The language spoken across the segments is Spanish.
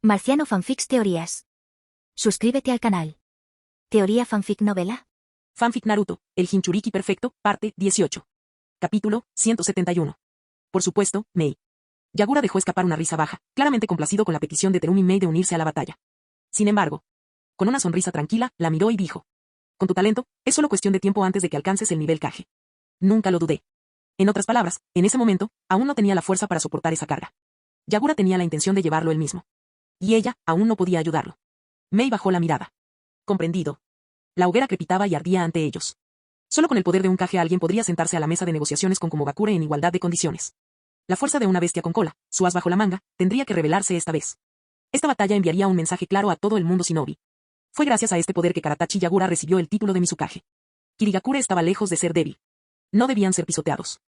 Marciano Fanfics Teorías. Suscríbete al canal. Teoría Fanfic Novela. Fanfic Naruto, el Jinchuriki perfecto, parte 18. Capítulo 171. Por supuesto, Mei. Yagura dejó escapar una risa baja, claramente complacido con la petición de Terumi Mei de unirse a la batalla. Sin embargo, con una sonrisa tranquila, la miró y dijo: con tu talento, es solo cuestión de tiempo antes de que alcances el nivel Kage. Nunca lo dudé. En otras palabras, en ese momento, aún no tenía la fuerza para soportar esa carga. Yagura tenía la intención de llevarlo él mismo. Y ella, aún no podía ayudarlo. Mei bajó la mirada. Comprendido. La hoguera crepitaba y ardía ante ellos. Solo con el poder de un Kage alguien podría sentarse a la mesa de negociaciones con Komogakure en igualdad de condiciones. La fuerza de una bestia con cola, su as bajo la manga, tendría que revelarse esta vez. Esta batalla enviaría un mensaje claro a todo el mundo shinobi. Fue gracias a este poder que Karatachi Yagura recibió el título de Mizukage. Kirigakure estaba lejos de ser débil. No debían ser pisoteados.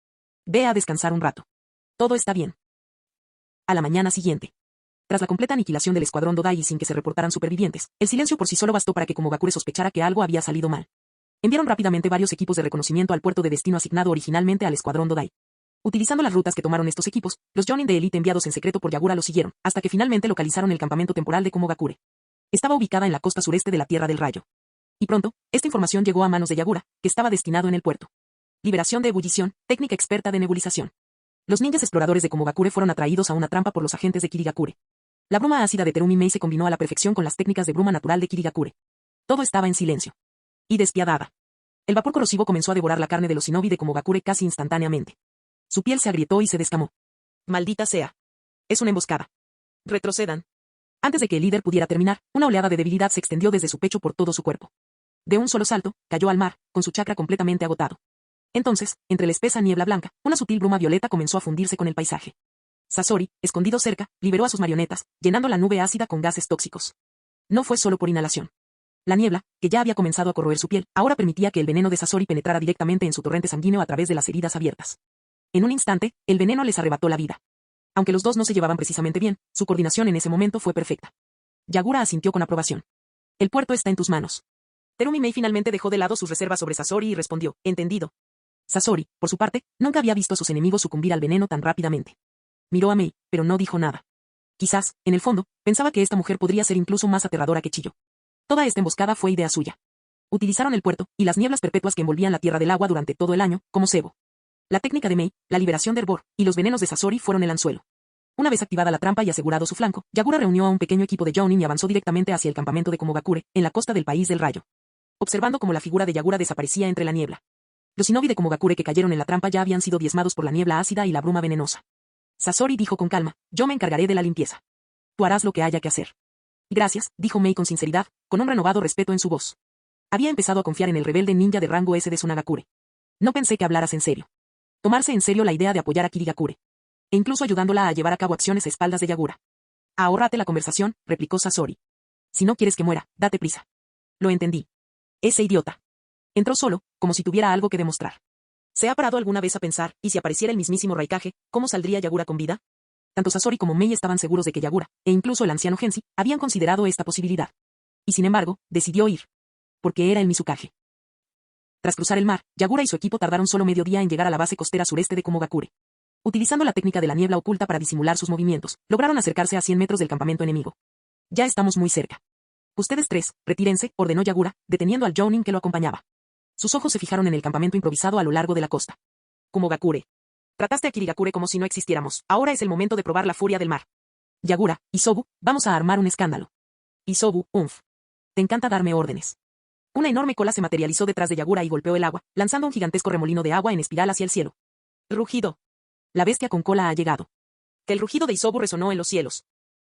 Ve a descansar un rato. Todo está bien. A la mañana siguiente. Tras la completa aniquilación del escuadrón Dodai y sin que se reportaran supervivientes, el silencio por sí solo bastó para que Komogakure sospechara que algo había salido mal. Enviaron rápidamente varios equipos de reconocimiento al puerto de destino asignado originalmente al escuadrón Dodai. Utilizando las rutas que tomaron estos equipos, los Jonin de élite enviados en secreto por Yagura lo siguieron, hasta que finalmente localizaron el campamento temporal de Komogakure. Estaba ubicada en la costa sureste de la Tierra del Rayo. Y pronto, esta información llegó a manos de Yagura, que estaba destinado en el puerto. Liberación de ebullición, técnica experta de nebulización. Los ninjas exploradores de Komogakure fueron atraídos a una trampa por los agentes de Kirigakure. La bruma ácida de Terumi Mei se combinó a la perfección con las técnicas de bruma natural de Kirigakure. Todo estaba en silencio. Y despiadada. El vapor corrosivo comenzó a devorar la carne de los shinobi de Komogakure casi instantáneamente. Su piel se agrietó y se descamó. Maldita sea. Es una emboscada. Retrocedan. Antes de que el líder pudiera terminar, una oleada de debilidad se extendió desde su pecho por todo su cuerpo. De un solo salto, cayó al mar, con su chakra completamente agotado. Entonces, entre la espesa niebla blanca, una sutil bruma violeta comenzó a fundirse con el paisaje. Sasori, escondido cerca, liberó a sus marionetas, llenando la nube ácida con gases tóxicos. No fue solo por inhalación. La niebla, que ya había comenzado a corroer su piel, ahora permitía que el veneno de Sasori penetrara directamente en su torrente sanguíneo a través de las heridas abiertas. En un instante, el veneno les arrebató la vida. Aunque los dos no se llevaban precisamente bien, su coordinación en ese momento fue perfecta. Yagura asintió con aprobación. El puerto está en tus manos. Terumi Mei finalmente dejó de lado sus reservas sobre Sasori y respondió: entendido. Sasori, por su parte, nunca había visto a sus enemigos sucumbir al veneno tan rápidamente. Miró a Mei, pero no dijo nada. Quizás, en el fondo, pensaba que esta mujer podría ser incluso más aterradora que Chiyo. Toda esta emboscada fue idea suya. Utilizaron el puerto, y las nieblas perpetuas que envolvían la tierra del agua durante todo el año, como cebo. La técnica de Mei, la liberación de hervor, y los venenos de Sasori fueron el anzuelo. Una vez activada la trampa y asegurado su flanco, Yagura reunió a un pequeño equipo de Jounin y avanzó directamente hacia el campamento de Komogakure, en la costa del país del rayo. Observando cómo la figura de Yagura desaparecía entre la niebla. Los shinobi de Komogakure que cayeron en la trampa ya habían sido diezmados por la niebla ácida y la bruma venenosa. Sasori dijo con calma: yo me encargaré de la limpieza. Tú harás lo que haya que hacer. Gracias, dijo Mei con sinceridad, con un renovado respeto en su voz. Había empezado a confiar en el rebelde ninja de rango S de Tsunagakure. No pensé que hablaras en serio. Tomarse en serio la idea de apoyar a Kirigakure. E incluso ayudándola a llevar a cabo acciones a espaldas de Yagura. Ahórrate la conversación, replicó Sasori. Si no quieres que muera, date prisa. Lo entendí. Ese idiota. Entró solo, como si tuviera algo que demostrar. ¿Se ha parado alguna vez a pensar, y si apareciera el mismísimo Raikage, cómo saldría Yagura con vida? Tanto Sasori como Mei estaban seguros de que Yagura, e incluso el anciano Genshi, habían considerado esta posibilidad. Y sin embargo, decidió ir. Porque era el Mizukage. Tras cruzar el mar, Yagura y su equipo tardaron solo medio día en llegar a la base costera sureste de Komogakure. Utilizando la técnica de la niebla oculta para disimular sus movimientos, lograron acercarse a 100 metros del campamento enemigo. Ya estamos muy cerca. Ustedes tres, retírense, ordenó Yagura, deteniendo al Jounin que lo acompañaba. Sus ojos se fijaron en el campamento improvisado a lo largo de la costa. Komogakure. Trataste a Kirigakure como si no existiéramos. Ahora es el momento de probar la furia del mar. Yagura, Isobu, vamos a armar un escándalo. Isobu, Te encanta darme órdenes. Una enorme cola se materializó detrás de Yagura y golpeó el agua, lanzando un gigantesco remolino de agua en espiral hacia el cielo. Rugido. La bestia con cola ha llegado. Que el rugido de Isobu resonó en los cielos.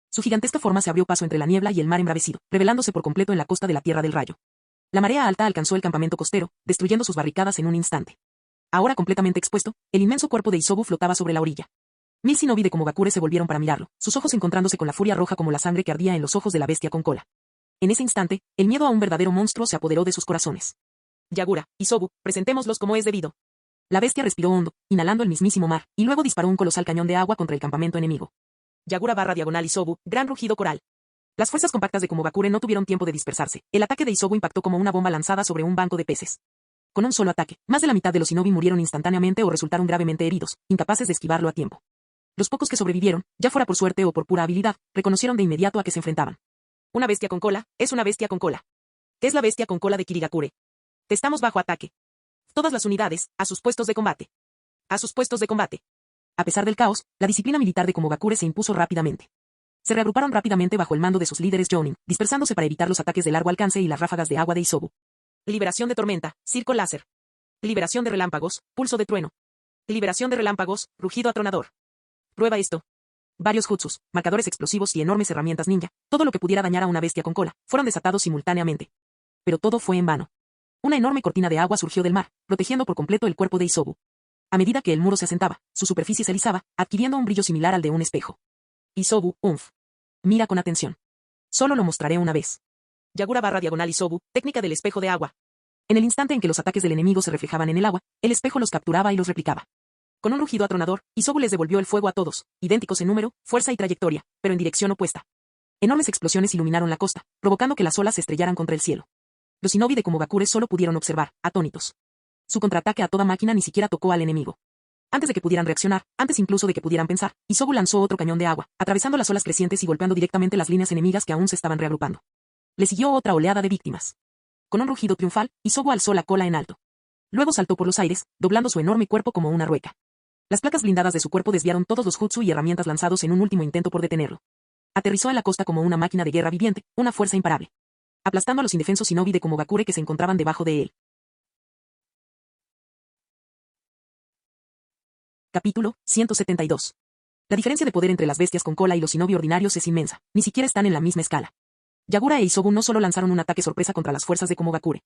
Su gigantesca forma se abrió paso entre la niebla y el mar embravecido, revelándose por completo en la costa de la Tierra del Rayo. La marea alta alcanzó el campamento costero, destruyendo sus barricadas en un instante. Ahora completamente expuesto, el inmenso cuerpo de Isobu flotaba sobre la orilla. 1000 shinobi de Komogakure se volvieron para mirarlo, sus ojos encontrándose con la furia roja como la sangre que ardía en los ojos de la bestia con cola. En ese instante, el miedo a un verdadero monstruo se apoderó de sus corazones. Yagura, Isobu, presentémoslos como es debido. La bestia respiró hondo, inhalando el mismísimo mar, y luego disparó un colosal cañón de agua contra el campamento enemigo. Yagura / Isobu, gran rugido coral. Las fuerzas compactas de Komogakure no tuvieron tiempo de dispersarse. El ataque de Isobu impactó como una bomba lanzada sobre un banco de peces. Con un solo ataque, más de la mitad de los shinobi murieron instantáneamente o resultaron gravemente heridos, incapaces de esquivarlo a tiempo. Los pocos que sobrevivieron, ya fuera por suerte o por pura habilidad, reconocieron de inmediato a qué se enfrentaban. Una bestia con cola, es una bestia con cola. ¿Qué es la bestia con cola de Kirigakure? Estamos bajo ataque. Todas las unidades, a sus puestos de combate. A sus puestos de combate. A pesar del caos, la disciplina militar de Komogakure se impuso rápidamente. Se reagruparon rápidamente bajo el mando de sus líderes Jounin, dispersándose para evitar los ataques de largo alcance y las ráfagas de agua de Isobu. Liberación de tormenta, circo láser. Liberación de relámpagos, pulso de trueno. Liberación de relámpagos, rugido atronador. Prueba esto. Varios jutsus, marcadores explosivos y enormes herramientas ninja, todo lo que pudiera dañar a una bestia con cola, fueron desatados simultáneamente. Pero todo fue en vano. Una enorme cortina de agua surgió del mar, protegiendo por completo el cuerpo de Isobu. A medida que el muro se asentaba, su superficie se alisaba, adquiriendo un brillo similar al de un espejo. Isobu, mira con atención. Solo lo mostraré una vez. Yagura /diagonal Isobu, técnica del espejo de agua. En el instante en que los ataques del enemigo se reflejaban en el agua, el espejo los capturaba y los replicaba. Con un rugido atronador, Isobu les devolvió el fuego a todos, idénticos en número, fuerza y trayectoria, pero en dirección opuesta. Enormes explosiones iluminaron la costa, provocando que las olas se estrellaran contra el cielo. Los shinobi de Komogakure solo pudieron observar, atónitos. Su contraataque a toda máquina ni siquiera tocó al enemigo. Antes de que pudieran reaccionar, antes incluso de que pudieran pensar, Isobu lanzó otro cañón de agua, atravesando las olas crecientes y golpeando directamente las líneas enemigas que aún se estaban reagrupando. Le siguió otra oleada de víctimas. Con un rugido triunfal, Isobu alzó la cola en alto. Luego saltó por los aires, doblando su enorme cuerpo como una rueca. Las placas blindadas de su cuerpo desviaron todos los jutsu y herramientas lanzados en un último intento por detenerlo. Aterrizó en la costa como una máquina de guerra viviente, una fuerza imparable. Aplastando a los indefensos shinobi de Komogakure que se encontraban debajo de él. Capítulo 172. La diferencia de poder entre las bestias con cola y los shinobi ordinarios es inmensa, ni siquiera están en la misma escala. Yagura e Isobu no solo lanzaron un ataque sorpresa contra las fuerzas de Komogakure.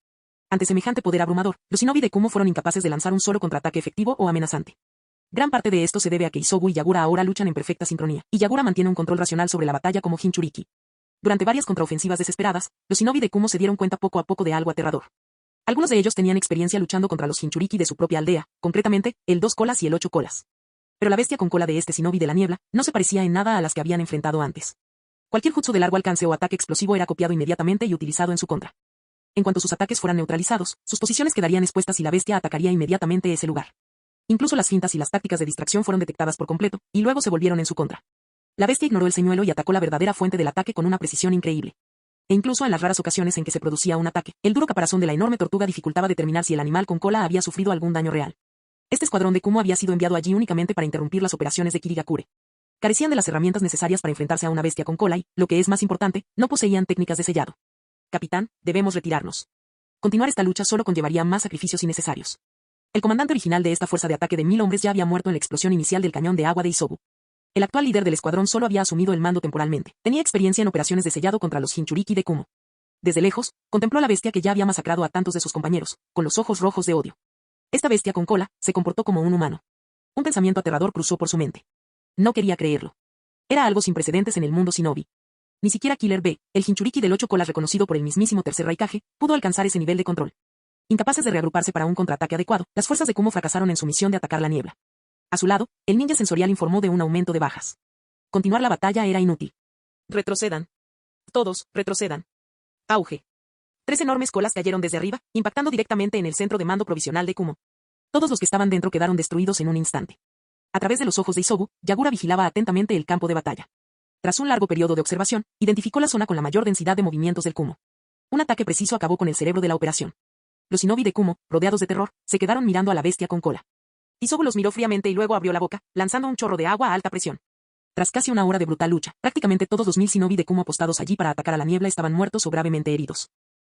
Ante semejante poder abrumador, los shinobi de Kumo fueron incapaces de lanzar un solo contraataque efectivo o amenazante. Gran parte de esto se debe a que Isobu y Yagura ahora luchan en perfecta sincronía, y Yagura mantiene un control racional sobre la batalla como Jinchuriki. Durante varias contraofensivas desesperadas, los shinobi de Kumo se dieron cuenta poco a poco de algo aterrador. Algunos de ellos tenían experiencia luchando contra los Jinchuriki de su propia aldea, concretamente, el 2 colas y el 8 colas. Pero la bestia con cola de este shinobi de la niebla no se parecía en nada a las que habían enfrentado antes. Cualquier jutsu de largo alcance o ataque explosivo era copiado inmediatamente y utilizado en su contra. En cuanto sus ataques fueran neutralizados, sus posiciones quedarían expuestas y la bestia atacaría inmediatamente ese lugar. Incluso las fintas y las tácticas de distracción fueron detectadas por completo, y luego se volvieron en su contra. La bestia ignoró el señuelo y atacó la verdadera fuente del ataque con una precisión increíble. E incluso en las raras ocasiones en que se producía un ataque, el duro caparazón de la enorme tortuga dificultaba determinar si el animal con cola había sufrido algún daño real. Este escuadrón de Kumo había sido enviado allí únicamente para interrumpir las operaciones de Kirigakure. Carecían de las herramientas necesarias para enfrentarse a una bestia con cola y, lo que es más importante, no poseían técnicas de sellado. Capitán, debemos retirarnos. Continuar esta lucha solo conllevaría más sacrificios innecesarios. El comandante original de esta fuerza de ataque de 1000 hombres ya había muerto en la explosión inicial del cañón de agua de Isobu. El actual líder del escuadrón solo había asumido el mando temporalmente. Tenía experiencia en operaciones de sellado contra los Jinchuriki de Kumo. Desde lejos, contempló a la bestia que ya había masacrado a tantos de sus compañeros, con los ojos rojos de odio. Esta bestia con cola se comportó como un humano. Un pensamiento aterrador cruzó por su mente. No quería creerlo. Era algo sin precedentes en el mundo shinobi. Ni siquiera Killer B, el Jinchuriki del 8 colas reconocido por el mismísimo tercer Raikage, pudo alcanzar ese nivel de control. Incapaces de reagruparse para un contraataque adecuado, las fuerzas de Kumo fracasaron en su misión de atacar la niebla. A su lado, el ninja sensorial informó de un aumento de bajas. Continuar la batalla era inútil. Retrocedan. Todos, retrocedan. Auge. 3 enormes colas cayeron desde arriba, impactando directamente en el centro de mando provisional de Kumo. Todos los que estaban dentro quedaron destruidos en un instante. A través de los ojos de Isobu, Yagura vigilaba atentamente el campo de batalla. Tras un largo periodo de observación, identificó la zona con la mayor densidad de movimientos del Kumo. Un ataque preciso acabó con el cerebro de la operación. Los shinobi de Kumo, rodeados de terror, se quedaron mirando a la bestia con cola. Isobu los miró fríamente y luego abrió la boca, lanzando un chorro de agua a alta presión. Tras casi una hora de brutal lucha, prácticamente todos los 1000 shinobi de Kumo apostados allí para atacar a la niebla estaban muertos o gravemente heridos.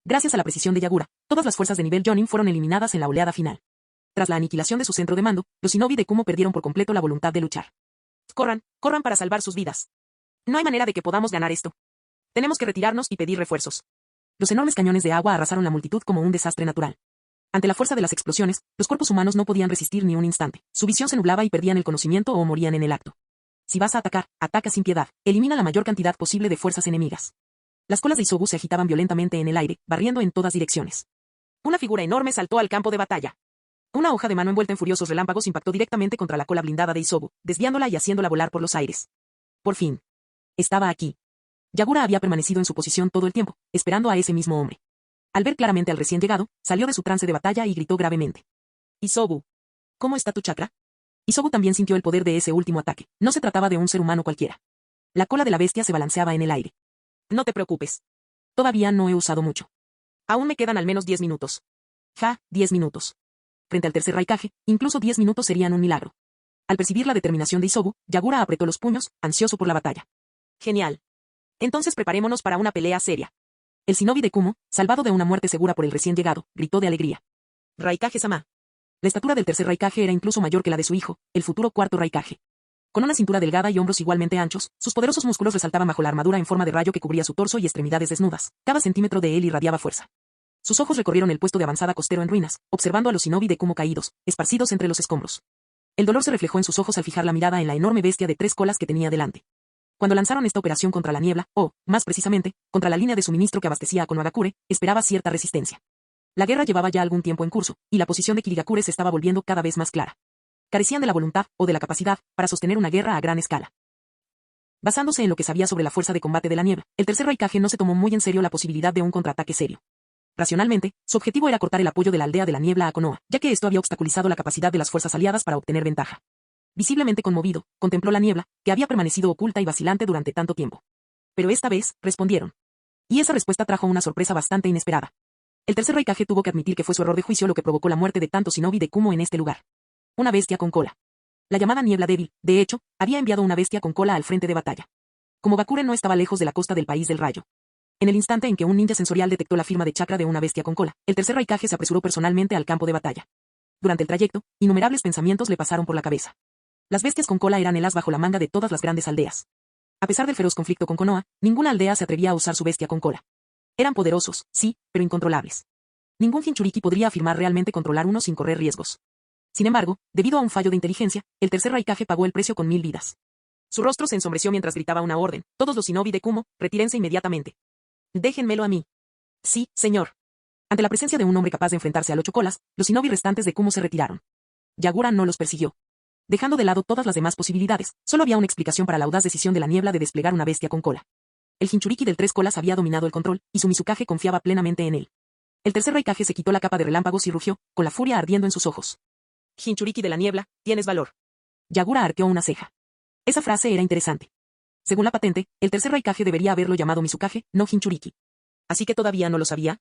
Gracias a la precisión de Yagura, todas las fuerzas de nivel Jonin fueron eliminadas en la oleada final. Tras la aniquilación de su centro de mando, los shinobi de Kumo perdieron por completo la voluntad de luchar. Corran, corran para salvar sus vidas. No hay manera de que podamos ganar esto. Tenemos que retirarnos y pedir refuerzos. Los enormes cañones de agua arrasaron la multitud como un desastre natural. Ante la fuerza de las explosiones, los cuerpos humanos no podían resistir ni un instante. Su visión se nublaba y perdían el conocimiento o morían en el acto. Si vas a atacar, ataca sin piedad. Elimina la mayor cantidad posible de fuerzas enemigas. Las colas de Isobu se agitaban violentamente en el aire, barriendo en todas direcciones. Una figura enorme saltó al campo de batalla. Una hoja de mano envuelta en furiosos relámpagos impactó directamente contra la cola blindada de Isobu, desviándola y haciéndola volar por los aires. Por fin. Estaba aquí. Yagura había permanecido en su posición todo el tiempo, esperando a ese mismo hombre. Al ver claramente al recién llegado, salió de su trance de batalla y gritó gravemente. Isobu. ¿Cómo está tu chakra? Isobu también sintió el poder de ese último ataque. No se trataba de un ser humano cualquiera. La cola de la bestia se balanceaba en el aire. No te preocupes. Todavía no he usado mucho. Aún me quedan al menos 10 minutos. 10 minutos. Frente al tercer Raikage, incluso 10 minutos serían un milagro. Al percibir la determinación de Isobu, Yagura apretó los puños, ansioso por la batalla. Genial. Entonces preparémonos para una pelea seria. El shinobi de Kumo, salvado de una muerte segura por el recién llegado, gritó de alegría. Raikage-sama. La estatura del tercer Raikage era incluso mayor que la de su hijo, el futuro cuarto Raikage. Con una cintura delgada y hombros igualmente anchos, sus poderosos músculos resaltaban bajo la armadura en forma de rayo que cubría su torso y extremidades desnudas. Cada centímetro de él irradiaba fuerza. Sus ojos recorrieron el puesto de avanzada costero en ruinas, observando a los shinobi de Kumo caídos, esparcidos entre los escombros. El dolor se reflejó en sus ojos al fijar la mirada en la enorme bestia de 3 colas que tenía delante. Cuando lanzaron esta operación contra la niebla, o, más precisamente, contra la línea de suministro que abastecía a Konohagakure, esperaba cierta resistencia. La guerra llevaba ya algún tiempo en curso, y la posición de Kirigakure se estaba volviendo cada vez más clara. Carecían de la voluntad, o de la capacidad, para sostener una guerra a gran escala. Basándose en lo que sabía sobre la fuerza de combate de la niebla, el tercer Raikage no se tomó muy en serio la posibilidad de un contraataque serio. Racionalmente, su objetivo era cortar el apoyo de la aldea de la niebla a Konoha, ya que esto había obstaculizado la capacidad de las fuerzas aliadas para obtener ventaja. Visiblemente conmovido, contempló la niebla, que había permanecido oculta y vacilante durante tanto tiempo. Pero esta vez, respondieron. Y esa respuesta trajo una sorpresa bastante inesperada. El tercer Raikage tuvo que admitir que fue su error de juicio lo que provocó la muerte de tantos shinobi de Kumo en este lugar. Una bestia con cola. La llamada niebla débil, de hecho, había enviado una bestia con cola al frente de batalla. Como Gakure no estaba lejos de la costa del país del rayo. En el instante en que un ninja sensorial detectó la firma de chakra de una bestia con cola, el tercer Raikage se apresuró personalmente al campo de batalla. Durante el trayecto, innumerables pensamientos le pasaron por la cabeza. Las bestias con cola eran el as bajo la manga de todas las grandes aldeas. A pesar del feroz conflicto con Konoha, ninguna aldea se atrevía a usar su bestia con cola. Eran poderosos, sí, pero incontrolables. Ningún Jinchuriki podría afirmar realmente controlar uno sin correr riesgos. Sin embargo, debido a un fallo de inteligencia, el tercer Raikage pagó el precio con 1000 vidas. Su rostro se ensombreció mientras gritaba una orden. Todos los shinobi de Kumo, retírense inmediatamente. Déjenmelo a mí. Sí, señor. Ante la presencia de un hombre capaz de enfrentarse al 8 colas, los shinobi restantes de Kumo se retiraron. Yagura no los persiguió. Dejando de lado todas las demás posibilidades, solo había una explicación para la audaz decisión de la niebla de desplegar una bestia con cola. El Jinchuriki del 3 colas había dominado el control, y su Mizukage confiaba plenamente en él. El tercer Raikage se quitó la capa de relámpagos y rugió, con la furia ardiendo en sus ojos. Jinchuriki de la niebla, tienes valor. Yagura arqueó una ceja. Esa frase era interesante. Según la patente, el tercer Raikage debería haberlo llamado Mizukage, no Jinchuriki. ¿Así que todavía no lo sabía?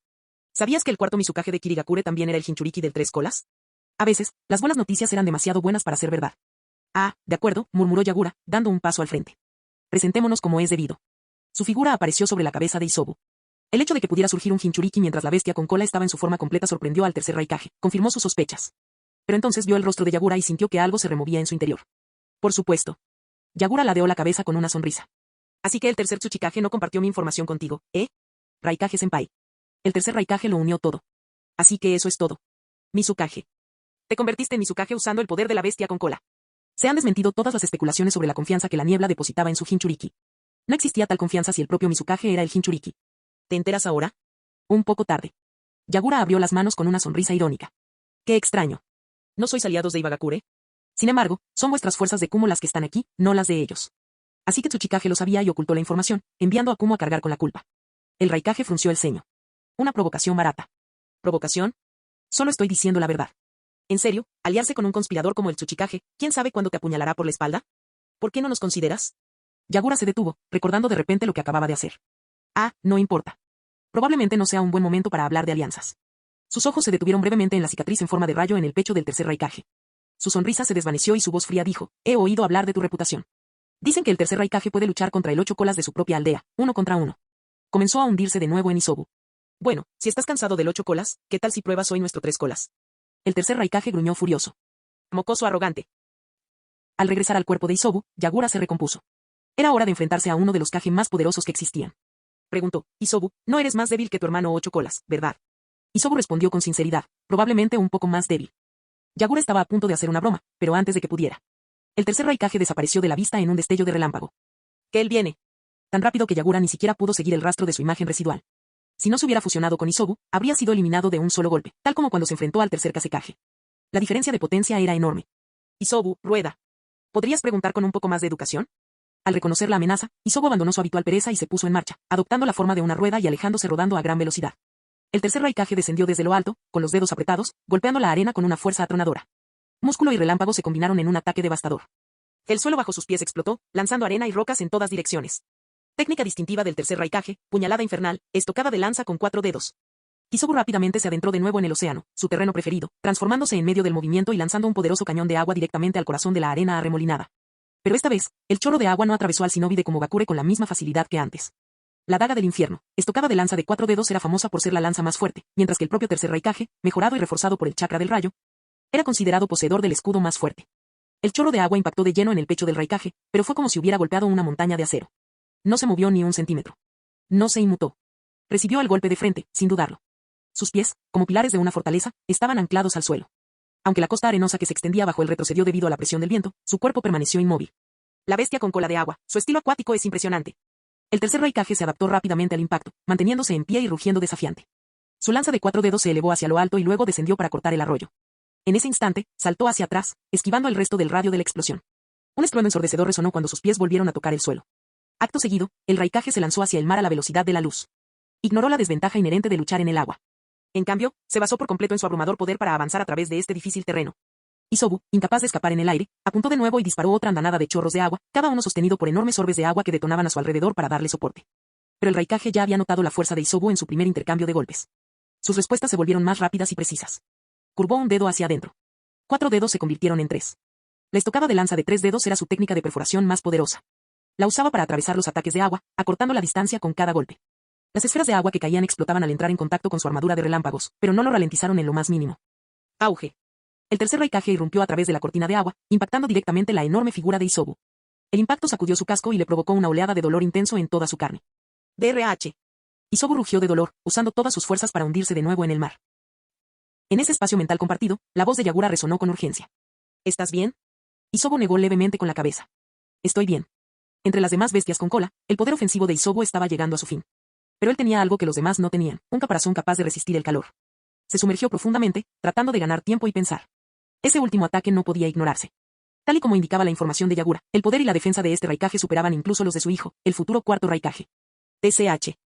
¿Sabías que el cuarto Mizukage de Kirigakure también era el Jinchuriki del 3 colas? A veces, las buenas noticias eran demasiado buenas para ser verdad. De acuerdo, murmuró Yagura, dando un paso al frente. Presentémonos como es debido. Su figura apareció sobre la cabeza de Isobu. El hecho de que pudiera surgir un Jinchuriki mientras la bestia con cola estaba en su forma completa sorprendió al tercer Raikage, confirmó sus sospechas. Pero entonces vio el rostro de Yagura y sintió que algo se removía en su interior. Por supuesto. Yagura ladeó la cabeza con una sonrisa. Así que el tercer Tsuchikage no compartió mi información contigo, ¿eh? Raikage-senpai. El tercer Raikage lo unió todo. Así que eso es todo. Mizukage. Te convertiste en Mizukage usando el poder de la bestia con cola. Se han desmentido todas las especulaciones sobre la confianza que la niebla depositaba en su Jinchuriki. No existía tal confianza si el propio Mizukage era el Jinchuriki. ¿Te enteras ahora? Un poco tarde. Yagura abrió las manos con una sonrisa irónica. Qué extraño. ¿No sois aliados de Ibagakure? Sin embargo, son vuestras fuerzas de Kumo las que están aquí, no las de ellos. Así que Tsuchikage lo sabía y ocultó la información, enviando a Kumo a cargar con la culpa. El Raikage frunció el ceño. Una provocación barata. ¿Provocación? Solo estoy diciendo la verdad. En serio, aliarse con un conspirador como el Tsuchikage, ¿quién sabe cuándo te apuñalará por la espalda? ¿Por qué no nos consideras? Yagura se detuvo, recordando de repente lo que acababa de hacer. No importa. Probablemente no sea un buen momento para hablar de alianzas. Sus ojos se detuvieron brevemente en la cicatriz en forma de rayo en el pecho del tercer Raikage. Su sonrisa se desvaneció y su voz fría dijo, he oído hablar de tu reputación. Dicen que el tercer Raikage puede luchar contra el 8 colas de su propia aldea, 1 contra 1. Comenzó a hundirse de nuevo en Isobu. Bueno, si estás cansado del 8 colas, ¿qué tal si pruebas hoy nuestro 3 colas? El tercer Raikage gruñó furioso. Mocoso arrogante. Al regresar al cuerpo de Isobu, Yagura se recompuso. Era hora de enfrentarse a uno de los Kage más poderosos que existían. Preguntó, Isobu, no eres más débil que tu hermano 8 colas, ¿verdad? Isobu respondió con sinceridad, probablemente un poco más débil. Yagura estaba a punto de hacer una broma, pero antes de que pudiera. El tercer Raikage desapareció de la vista en un destello de relámpago. Que él viene. Tan rápido que Yagura ni siquiera pudo seguir el rastro de su imagen residual. Si no se hubiera fusionado con Isobu, habría sido eliminado de un solo golpe, tal como cuando se enfrentó al tercer Kazekage. La diferencia de potencia era enorme. Isobu, rueda. ¿Podrías preguntar con un poco más de educación? Al reconocer la amenaza, Isobu abandonó su habitual pereza y se puso en marcha, adoptando la forma de una rueda y alejándose rodando a gran velocidad. El tercer Raikage descendió desde lo alto, con los dedos apretados, golpeando la arena con una fuerza atronadora. Músculo y relámpago se combinaron en un ataque devastador. El suelo bajo sus pies explotó, lanzando arena y rocas en todas direcciones. Técnica distintiva del tercer Raikage, puñalada infernal, estocada de lanza con 4 dedos. Isobu rápidamente se adentró de nuevo en el océano, su terreno preferido, transformándose en medio del movimiento y lanzando un poderoso cañón de agua directamente al corazón de la arena arremolinada. Pero esta vez, el chorro de agua no atravesó al shinobi de Komogakure con la misma facilidad que antes. La daga del infierno, estocada de lanza de 4 dedos, era famosa por ser la lanza más fuerte, mientras que el propio tercer Raikage, mejorado y reforzado por el chakra del rayo, era considerado poseedor del escudo más fuerte. El chorro de agua impactó de lleno en el pecho del Raikage, pero fue como si hubiera golpeado una montaña de acero. No se movió ni un centímetro. No se inmutó. Recibió el golpe de frente, sin dudarlo. Sus pies, como pilares de una fortaleza, estaban anclados al suelo. Aunque la costa arenosa que se extendía bajo él retrocedió debido a la presión del viento, su cuerpo permaneció inmóvil. La bestia con cola de agua, su estilo acuático es impresionante. El tercer Raikage se adaptó rápidamente al impacto, manteniéndose en pie y rugiendo desafiante. Su lanza de 4 dedos se elevó hacia lo alto y luego descendió para cortar el arroyo. En ese instante, saltó hacia atrás, esquivando el resto del radio de la explosión. Un estruendo ensordecedor resonó cuando sus pies volvieron a tocar el suelo. Acto seguido, el Raikage se lanzó hacia el mar a la velocidad de la luz. Ignoró la desventaja inherente de luchar en el agua. En cambio, se basó por completo en su abrumador poder para avanzar a través de este difícil terreno. Isobu, incapaz de escapar en el aire, apuntó de nuevo y disparó otra andanada de chorros de agua, cada uno sostenido por enormes orbes de agua que detonaban a su alrededor para darle soporte. Pero el Raikage ya había notado la fuerza de Isobu en su primer intercambio de golpes. Sus respuestas se volvieron más rápidas y precisas. Curvó un dedo hacia adentro. 4 dedos se convirtieron en 3. La estocada de lanza de 3 dedos era su técnica de perforación más poderosa. La usaba para atravesar los ataques de agua, acortando la distancia con cada golpe. Las esferas de agua que caían explotaban al entrar en contacto con su armadura de relámpagos, pero no lo ralentizaron en lo más mínimo. Auge. El tercer Raikage irrumpió a través de la cortina de agua, impactando directamente la enorme figura de Isobu. El impacto sacudió su casco y le provocó una oleada de dolor intenso en toda su carne. DRH. Isobu rugió de dolor, usando todas sus fuerzas para hundirse de nuevo en el mar. En ese espacio mental compartido, la voz de Yagura resonó con urgencia. ¿Estás bien? Isobu negó levemente con la cabeza. Estoy bien. Entre las demás bestias con cola, el poder ofensivo de Isobu estaba llegando a su fin. Pero él tenía algo que los demás no tenían, un caparazón capaz de resistir el calor. Se sumergió profundamente, tratando de ganar tiempo y pensar. Ese último ataque no podía ignorarse. Tal y como indicaba la información de Yagura, el poder y la defensa de este Raikage superaban incluso los de su hijo, el futuro cuarto Raikage. TCH.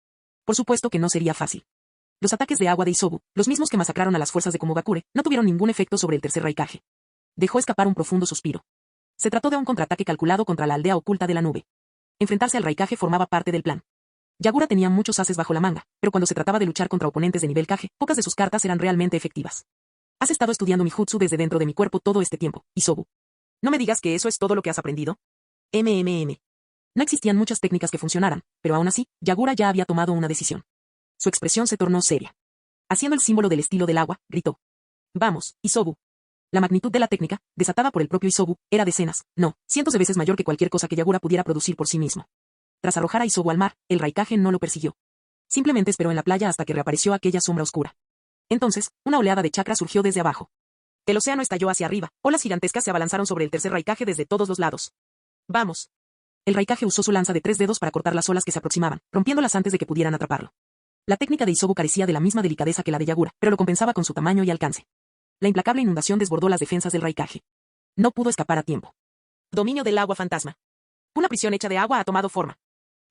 Por supuesto que no sería fácil. Los ataques de agua de Isobu, los mismos que masacraron a las fuerzas de Komogakure, no tuvieron ningún efecto sobre el tercer Raikage. Dejó escapar un profundo suspiro. Se trató de un contraataque calculado contra la aldea oculta de la nube. Enfrentarse al Raikage formaba parte del plan. Yagura tenía muchos ases bajo la manga, pero cuando se trataba de luchar contra oponentes de nivel Kage, pocas de sus cartas eran realmente efectivas. Has estado estudiando mi jutsu desde dentro de mi cuerpo todo este tiempo, Isobu. No me digas que eso es todo lo que has aprendido. No existían muchas técnicas que funcionaran, pero aún así, Yagura ya había tomado una decisión. Su expresión se tornó seria. Haciendo el símbolo del estilo del agua, gritó. Vamos, Isobu. La magnitud de la técnica, desatada por el propio Isobu, era decenas, no, cientos de veces mayor que cualquier cosa que Yagura pudiera producir por sí mismo. Tras arrojar a Isobu al mar, el Raikage no lo persiguió. Simplemente esperó en la playa hasta que reapareció aquella sombra oscura. Entonces, una oleada de chakra surgió desde abajo. El océano estalló hacia arriba, olas gigantescas se abalanzaron sobre el tercer Raikage desde todos los lados. ¡Vamos! El Raikage usó su lanza de 3 dedos para cortar las olas que se aproximaban, rompiéndolas antes de que pudieran atraparlo. La técnica de Isobu carecía de la misma delicadeza que la de Yagura, pero lo compensaba con su tamaño y alcance. La implacable inundación desbordó las defensas del Raikage. No pudo escapar a tiempo. Dominio del agua fantasma. Una prisión hecha de agua ha tomado forma.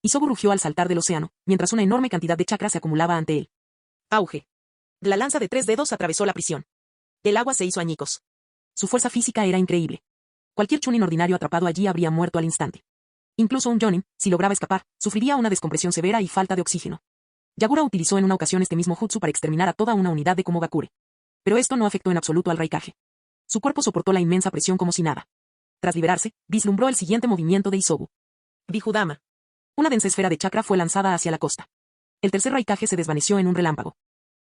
Isobu rugió al saltar del océano, mientras una enorme cantidad de chakra se acumulaba ante él. Auge. La lanza de 3 dedos atravesó la prisión. El agua se hizo añicos. Su fuerza física era increíble. Cualquier chunin ordinario atrapado allí habría muerto al instante. Incluso un jonin, si lograba escapar, sufriría una descompresión severa y falta de oxígeno. Yagura utilizó en una ocasión este mismo jutsu para exterminar a toda una unidad de Komogakure. Pero esto no afectó en absoluto al Raikage. Su cuerpo soportó la inmensa presión como si nada. Tras liberarse, vislumbró el siguiente movimiento de Isobu. Bijudama. Una densa esfera de chakra fue lanzada hacia la costa. El tercer Raikage se desvaneció en un relámpago.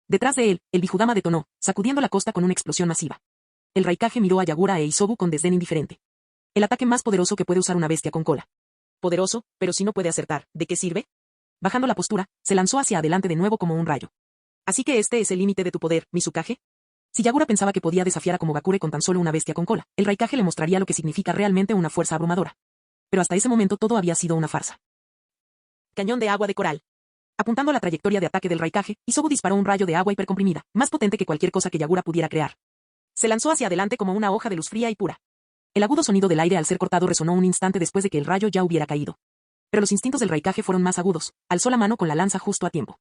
Detrás de él, el Bijudama detonó, sacudiendo la costa con una explosión masiva. El Raikage miró a Yagura e Isobu con desdén indiferente. El ataque más poderoso que puede usar una bestia con cola. Poderoso, pero si no puede acertar, ¿de qué sirve? Bajando la postura, se lanzó hacia adelante de nuevo como un rayo. Así que este es el límite de tu poder, Mizukage. Si Yagura pensaba que podía desafiar a Komogakure con tan solo una bestia con cola, el Raikage le mostraría lo que significa realmente una fuerza abrumadora. Pero hasta ese momento todo había sido una farsa. Cañón de agua de coral. Apuntando a la trayectoria de ataque del Raikage, Isobu disparó un rayo de agua hipercomprimida, más potente que cualquier cosa que Yagura pudiera crear. Se lanzó hacia adelante como una hoja de luz fría y pura. El agudo sonido del aire al ser cortado resonó un instante después de que el rayo ya hubiera caído. Pero los instintos del Raikage fueron más agudos, alzó la mano con la lanza justo a tiempo.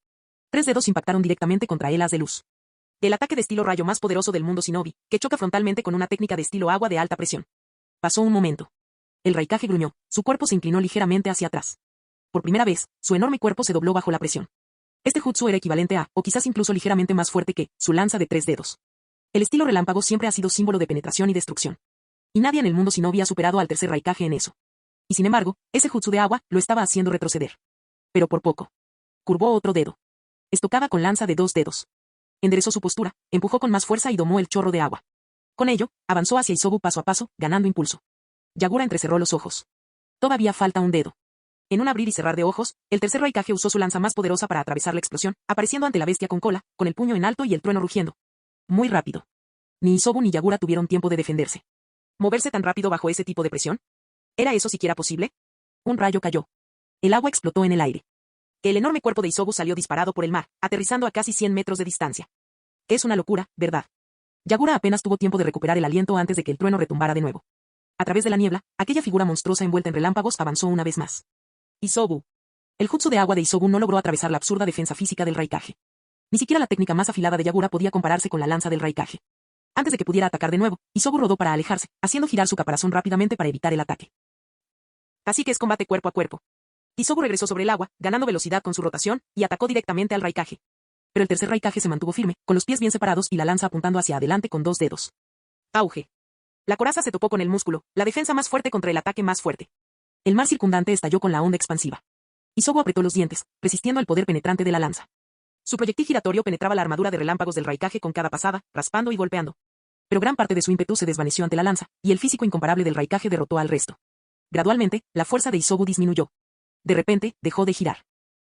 3 dedos impactaron directamente contra el haz de luz. El ataque de estilo rayo más poderoso del mundo shinobi, que choca frontalmente con una técnica de estilo agua de alta presión. Pasó un momento. El Raikage gruñó, su cuerpo se inclinó ligeramente hacia atrás. Por primera vez, su enorme cuerpo se dobló bajo la presión. Este jutsu era equivalente a, o quizás incluso ligeramente más fuerte que, su lanza de 3 dedos. El estilo relámpago siempre ha sido símbolo de penetración y destrucción. Y nadie en el mundo shinobi ha superado al tercer Raikage en eso. Y sin embargo, ese jutsu de agua lo estaba haciendo retroceder. Pero por poco. Curvó otro dedo. Estocada con lanza de 2 dedos. Enderezó su postura, empujó con más fuerza y domó el chorro de agua. Con ello, avanzó hacia Isobu paso a paso, ganando impulso. Yagura entrecerró los ojos. Todavía falta un dedo. En un abrir y cerrar de ojos, el tercer Raikage usó su lanza más poderosa para atravesar la explosión, apareciendo ante la bestia con cola, con el puño en alto y el trueno rugiendo. Muy rápido. Ni Isobu ni Yagura tuvieron tiempo de defenderse. ¿Moverse tan rápido bajo ese tipo de presión? ¿Era eso siquiera posible? Un rayo cayó. El agua explotó en el aire. El enorme cuerpo de Isobu salió disparado por el mar, aterrizando a casi 100 metros de distancia. Es una locura, ¿verdad? Yagura apenas tuvo tiempo de recuperar el aliento antes de que el trueno retumbara de nuevo. A través de la niebla, aquella figura monstruosa envuelta en relámpagos avanzó una vez más. Isobu. El jutsu de agua de Isobu no logró atravesar la absurda defensa física del Raikage. Ni siquiera la técnica más afilada de Yagura podía compararse con la lanza del Raikage. Antes de que pudiera atacar de nuevo, Isobu rodó para alejarse, haciendo girar su caparazón rápidamente para evitar el ataque. Así que es combate cuerpo a cuerpo. Isobu regresó sobre el agua, ganando velocidad con su rotación, y atacó directamente al Raikage. Pero el tercer Raikage se mantuvo firme, con los pies bien separados y la lanza apuntando hacia adelante con 2 dedos. Auge. La coraza se topó con el músculo, la defensa más fuerte contra el ataque más fuerte. El mar circundante estalló con la onda expansiva. Isobu apretó los dientes, resistiendo el poder penetrante de la lanza. Su proyectil giratorio penetraba la armadura de relámpagos del Raikage con cada pasada, raspando y golpeando. Pero gran parte de su ímpetu se desvaneció ante la lanza, y el físico incomparable del Raikage derrotó al resto. Gradualmente, la fuerza de Isobu disminuyó. De repente, dejó de girar.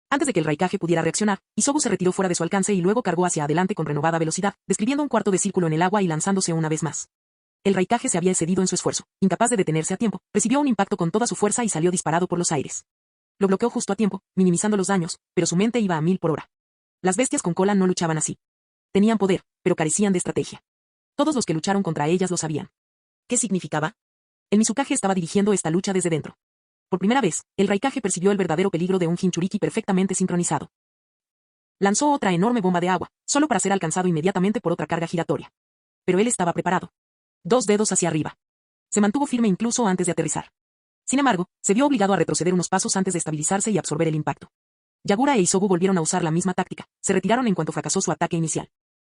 Antes de que el Raikage pudiera reaccionar, Isobu se retiró fuera de su alcance y luego cargó hacia adelante con renovada velocidad, describiendo un cuarto de círculo en el agua y lanzándose una vez más. El Raikage se había excedido en su esfuerzo, incapaz de detenerse a tiempo, recibió un impacto con toda su fuerza y salió disparado por los aires. Lo bloqueó justo a tiempo, minimizando los daños, pero su mente iba a 1000 por hora. Las bestias con cola no luchaban así. Tenían poder, pero carecían de estrategia. Todos los que lucharon contra ellas lo sabían. ¿Qué significaba? El Mizukage estaba dirigiendo esta lucha desde dentro. Por primera vez, el Raikage percibió el verdadero peligro de un Jinchuriki perfectamente sincronizado. Lanzó otra enorme bomba de agua, solo para ser alcanzado inmediatamente por otra carga giratoria. Pero él estaba preparado. 2 dedos hacia arriba. Se mantuvo firme incluso antes de aterrizar. Sin embargo, se vio obligado a retroceder unos pasos antes de estabilizarse y absorber el impacto. Yagura e Isobu volvieron a usar la misma táctica, se retiraron en cuanto fracasó su ataque inicial.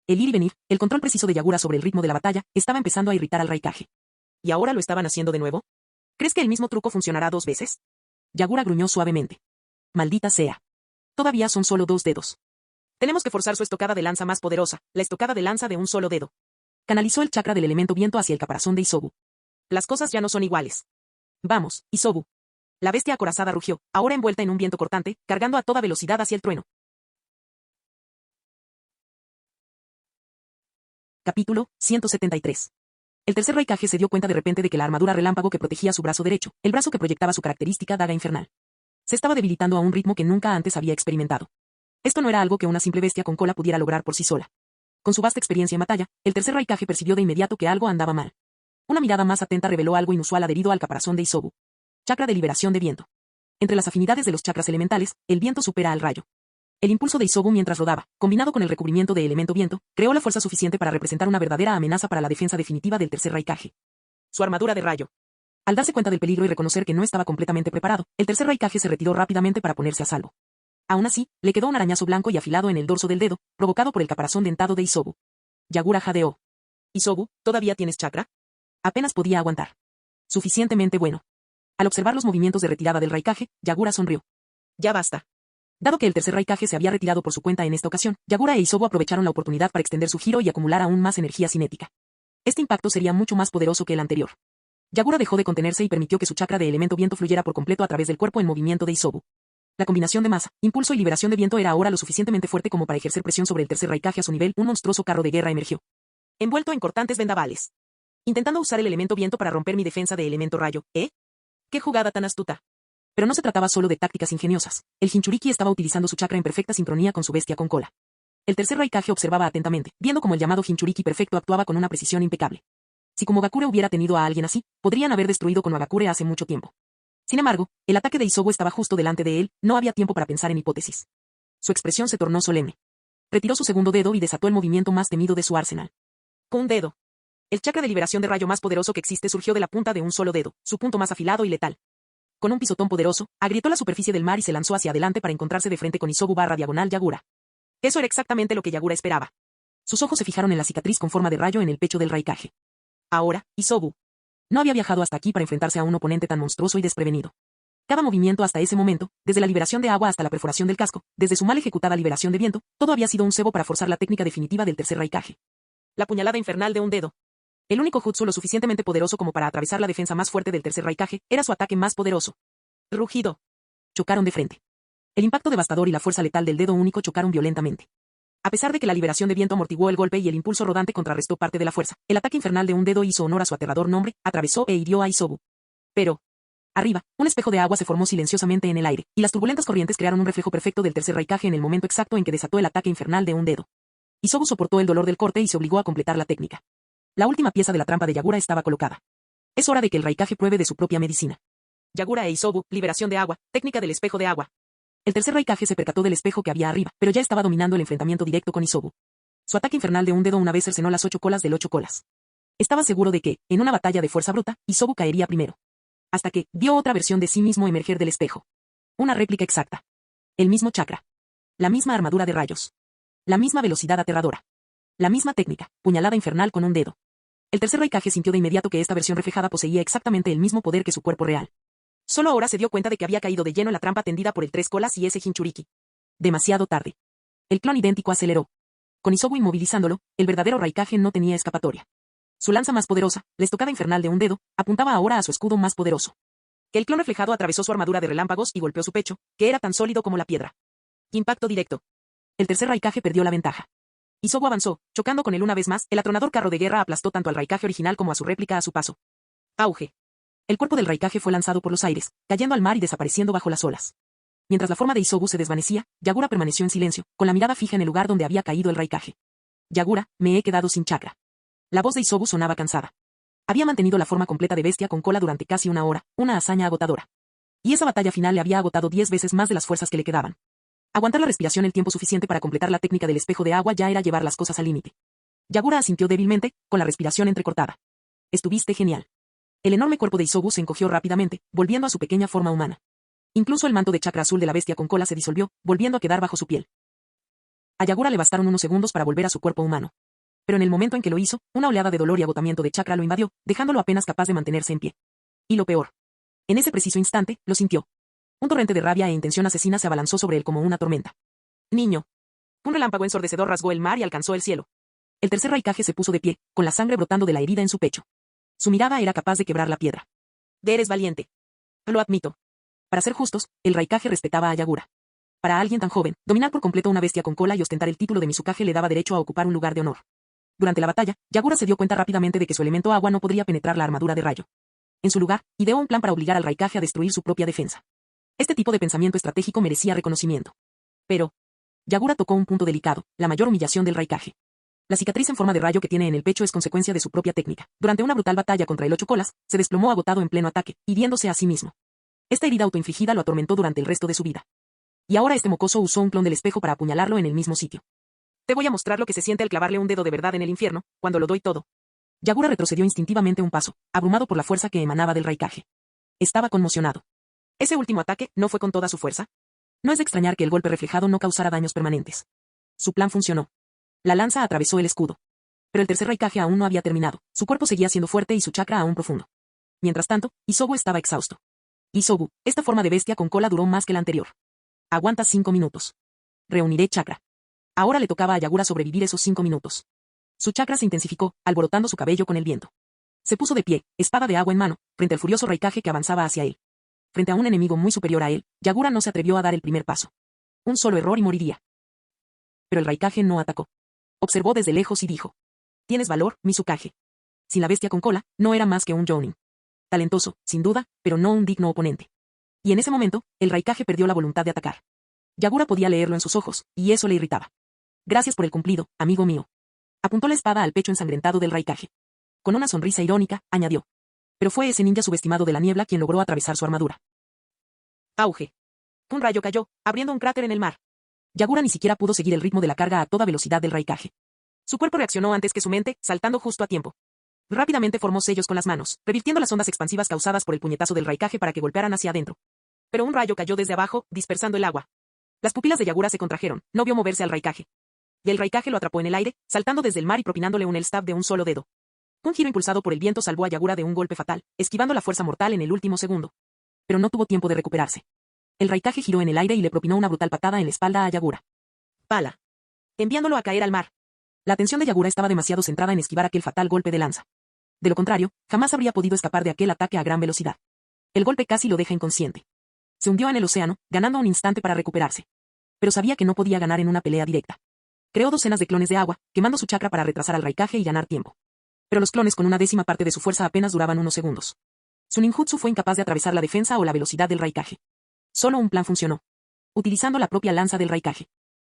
El ir y venir, el control preciso de Yagura sobre el ritmo de la batalla, estaba empezando a irritar al Raikage. ¿Y ahora lo estaban haciendo de nuevo? ¿Crees que el mismo truco funcionará 2 veces? Yagura gruñó suavemente. Maldita sea. Todavía son solo 2 dedos. Tenemos que forzar su estocada de lanza más poderosa, la estocada de lanza de un solo dedo. Canalizó el chakra del elemento viento hacia el caparazón de Isobu. Las cosas ya no son iguales. Vamos, Isobu. La bestia acorazada rugió, ahora envuelta en un viento cortante, cargando a toda velocidad hacia el trueno. Capítulo 173. El tercer Raikage se dio cuenta de repente de que la armadura relámpago que protegía su brazo derecho, el brazo que proyectaba su característica daga infernal, se estaba debilitando a un ritmo que nunca antes había experimentado. Esto no era algo que una simple bestia con cola pudiera lograr por sí sola. Con su vasta experiencia en batalla, el tercer Raikage percibió de inmediato que algo andaba mal. Una mirada más atenta reveló algo inusual adherido al caparazón de Isobu. Chakra de liberación de viento. Entre las afinidades de los chakras elementales, el viento supera al rayo. El impulso de Isobu mientras rodaba, combinado con el recubrimiento de elemento viento, creó la fuerza suficiente para representar una verdadera amenaza para la defensa definitiva del tercer Raikage. Su armadura de rayo. Al darse cuenta del peligro y reconocer que no estaba completamente preparado, el tercer Raikage se retiró rápidamente para ponerse a salvo. Aún así, le quedó un arañazo blanco y afilado en el dorso del dedo, provocado por el caparazón dentado de Isobu. Yagura jadeó. Isobu, ¿todavía tienes chakra? Apenas podía aguantar. Suficientemente bueno. Al observar los movimientos de retirada del Raikage, Yagura sonrió. Ya basta. Dado que el tercer Raikage se había retirado por su cuenta en esta ocasión, Yagura e Isobu aprovecharon la oportunidad para extender su giro y acumular aún más energía cinética. Este impacto sería mucho más poderoso que el anterior. Yagura dejó de contenerse y permitió que su chakra de elemento viento fluyera por completo a través del cuerpo en movimiento de Isobu. La combinación de masa, impulso y liberación de viento era ahora lo suficientemente fuerte como para ejercer presión sobre el tercer Raikage a su nivel. Un monstruoso carro de guerra emergió. Envuelto en cortantes vendavales. Intentando usar el elemento viento para romper mi defensa de elemento rayo, ¿eh? ¡Qué jugada tan astuta! Pero no se trataba solo de tácticas ingeniosas. El Jinchuriki estaba utilizando su chakra en perfecta sincronía con su bestia con cola. El tercer Raikage observaba atentamente, viendo cómo el llamado Jinchuriki perfecto actuaba con una precisión impecable. Si Komogakure hubiera tenido a alguien así, podrían haber destruido Konohagakure hace mucho tiempo. Sin embargo, el ataque de Isobu estaba justo delante de él, no había tiempo para pensar en hipótesis. Su expresión se tornó solemne. Retiró su segundo dedo y desató el movimiento más temido de su arsenal. Con un dedo. El chakra de liberación de rayo más poderoso que existe surgió de la punta de un solo dedo, su punto más afilado y letal. Con un pisotón poderoso, agrietó la superficie del mar y se lanzó hacia adelante para encontrarse de frente con Isobu/Yagura. Eso era exactamente lo que Yagura esperaba. Sus ojos se fijaron en la cicatriz con forma de rayo en el pecho del Raikage. Ahora, Isobu no había viajado hasta aquí para enfrentarse a un oponente tan monstruoso y desprevenido. Cada movimiento hasta ese momento, desde la liberación de agua hasta la perforación del casco, desde su mal ejecutada liberación de viento, todo había sido un cebo para forzar la técnica definitiva del tercer Raikage. La puñalada infernal de un dedo. El único jutsu lo suficientemente poderoso como para atravesar la defensa más fuerte del tercer Raikage era su ataque más poderoso. Rugido. Chocaron de frente. El impacto devastador y la fuerza letal del dedo único chocaron violentamente. A pesar de que la liberación de viento amortiguó el golpe y el impulso rodante contrarrestó parte de la fuerza, el ataque infernal de un dedo hizo honor a su aterrador nombre, atravesó e hirió a Isobu. Pero, arriba, un espejo de agua se formó silenciosamente en el aire, y las turbulentas corrientes crearon un reflejo perfecto del tercer Raikage en el momento exacto en que desató el ataque infernal de un dedo. Isobu soportó el dolor del corte y se obligó a completar la técnica. La última pieza de la trampa de Yagura estaba colocada. Es hora de que el Raikage pruebe de su propia medicina. Yagura e Isobu, liberación de agua, técnica del espejo de agua. El tercer Raikage se percató del espejo que había arriba, pero ya estaba dominando el enfrentamiento directo con Isobu. Su ataque infernal de un dedo una vez cercenó las 8 colas del 8 colas. Estaba seguro de que, en una batalla de fuerza bruta, Isobu caería primero. Hasta que, vio otra versión de sí mismo emerger del espejo. Una réplica exacta. El mismo chakra. La misma armadura de rayos. La misma velocidad aterradora. La misma técnica, puñalada infernal con un dedo. El tercer Raikage sintió de inmediato que esta versión reflejada poseía exactamente el mismo poder que su cuerpo real. Solo ahora se dio cuenta de que había caído de lleno en la trampa tendida por el tres colas y ese Jinchuriki. Demasiado tarde. El clon idéntico aceleró. Con Isobu inmovilizándolo, el verdadero Raikage no tenía escapatoria. Su lanza más poderosa, la estocada infernal de un dedo, apuntaba ahora a su escudo más poderoso. Que el clon reflejado atravesó su armadura de relámpagos y golpeó su pecho, que era tan sólido como la piedra. Impacto directo. El tercer Raikage perdió la ventaja. Isobu avanzó, chocando con él una vez más, el atronador carro de guerra aplastó tanto al Raikage original como a su réplica a su paso. Auge. El cuerpo del Raikage fue lanzado por los aires, cayendo al mar y desapareciendo bajo las olas. Mientras la forma de Isobu se desvanecía, Yagura permaneció en silencio, con la mirada fija en el lugar donde había caído el Raikage. Yagura, me he quedado sin chakra. La voz de Isobu sonaba cansada. Había mantenido la forma completa de bestia con cola durante casi una hora, una hazaña agotadora. Y esa batalla final le había agotado 10 veces más de las fuerzas que le quedaban. Aguantar la respiración el tiempo suficiente para completar la técnica del espejo de agua ya era llevar las cosas al límite. Yagura asintió débilmente, con la respiración entrecortada. Estuviste genial. El enorme cuerpo de Isobu se encogió rápidamente, volviendo a su pequeña forma humana. Incluso el manto de chakra azul de la bestia con cola se disolvió, volviendo a quedar bajo su piel. A Yagura le bastaron unos segundos para volver a su cuerpo humano. Pero en el momento en que lo hizo, una oleada de dolor y agotamiento de chakra lo invadió, dejándolo apenas capaz de mantenerse en pie. Y lo peor. En ese preciso instante, lo sintió. Un torrente de rabia e intención asesina se abalanzó sobre él como una tormenta. Niño. Un relámpago ensordecedor rasgó el mar y alcanzó el cielo. El tercer Raikage se puso de pie, con la sangre brotando de la herida en su pecho. Su mirada era capaz de quebrar la piedra. Eres valiente. Lo admito. Para ser justos, el Raikage respetaba a Yagura. Para alguien tan joven, dominar por completo una bestia con cola y ostentar el título de Mizukage le daba derecho a ocupar un lugar de honor. Durante la batalla, Yagura se dio cuenta rápidamente de que su elemento agua no podría penetrar la armadura de rayo. En su lugar, ideó un plan para obligar al Raikage a destruir su propia defensa. Este tipo de pensamiento estratégico merecía reconocimiento. Pero Yagura tocó un punto delicado, la mayor humillación del Raikage. La cicatriz en forma de rayo que tiene en el pecho es consecuencia de su propia técnica. Durante una brutal batalla contra el ocho colas, se desplomó agotado en pleno ataque, hiriéndose a sí mismo. Esta herida autoinfligida lo atormentó durante el resto de su vida. Y ahora este mocoso usó un clon del espejo para apuñalarlo en el mismo sitio. Te voy a mostrar lo que se siente al clavarle un dedo de verdad en el infierno, cuando lo doy todo. Yagura retrocedió instintivamente un paso, abrumado por la fuerza que emanaba del Raikage. Estaba conmocionado. ¿Ese último ataque no fue con toda su fuerza? No es de extrañar que el golpe reflejado no causara daños permanentes. Su plan funcionó. La lanza atravesó el escudo. Pero el tercer Raikage aún no había terminado, su cuerpo seguía siendo fuerte y su chakra aún profundo. Mientras tanto, Isobu estaba exhausto. Isobu, esta forma de bestia con cola duró más que la anterior. Aguanta 5 minutos. Reuniré chakra. Ahora le tocaba a Yagura sobrevivir esos 5 minutos. Su chakra se intensificó, alborotando su cabello con el viento. Se puso de pie, espada de agua en mano, frente al furioso Raikage que avanzaba hacia él. Frente a un enemigo muy superior a él, Yagura no se atrevió a dar el primer paso. Un solo error y moriría. Pero el Raikage no atacó. Observó desde lejos y dijo: «Tienes valor, Mizukage». Sin la bestia con cola, no era más que un jounin. Talentoso, sin duda, pero no un digno oponente. Y en ese momento, el Raikage perdió la voluntad de atacar. Yagura podía leerlo en sus ojos, y eso le irritaba. «Gracias por el cumplido, amigo mío». Apuntó la espada al pecho ensangrentado del Raikage. Con una sonrisa irónica, añadió: «Pero fue ese ninja subestimado de la niebla quien logró atravesar su armadura». Auge. Un rayo cayó, abriendo un cráter en el mar. Yagura ni siquiera pudo seguir el ritmo de la carga a toda velocidad del Raikage. Su cuerpo reaccionó antes que su mente, saltando justo a tiempo. Rápidamente formó sellos con las manos, revirtiendo las ondas expansivas causadas por el puñetazo del Raikage para que golpearan hacia adentro. Pero un rayo cayó desde abajo, dispersando el agua. Las pupilas de Yagura se contrajeron, no vio moverse al Raikage. Y el Raikage lo atrapó en el aire, saltando desde el mar y propinándole un stab de un solo dedo. Un giro impulsado por el viento salvó a Yagura de un golpe fatal, esquivando la fuerza mortal en el último segundo. Pero no tuvo tiempo de recuperarse. El Raikage giró en el aire y le propinó una brutal patada en la espalda a Yagura. Pala. Enviándolo a caer al mar. La atención de Yagura estaba demasiado centrada en esquivar aquel fatal golpe de lanza. De lo contrario, jamás habría podido escapar de aquel ataque a gran velocidad. El golpe casi lo deja inconsciente. Se hundió en el océano, ganando un instante para recuperarse. Pero sabía que no podía ganar en una pelea directa. Creó docenas de clones de agua, quemando su chakra para retrasar al Raikage y ganar tiempo. Pero los clones con una décima parte de su fuerza apenas duraban unos segundos. Su ninjutsu fue incapaz de atravesar la defensa o la velocidad del Raikage. Solo un plan funcionó. Utilizando la propia lanza del Raikage.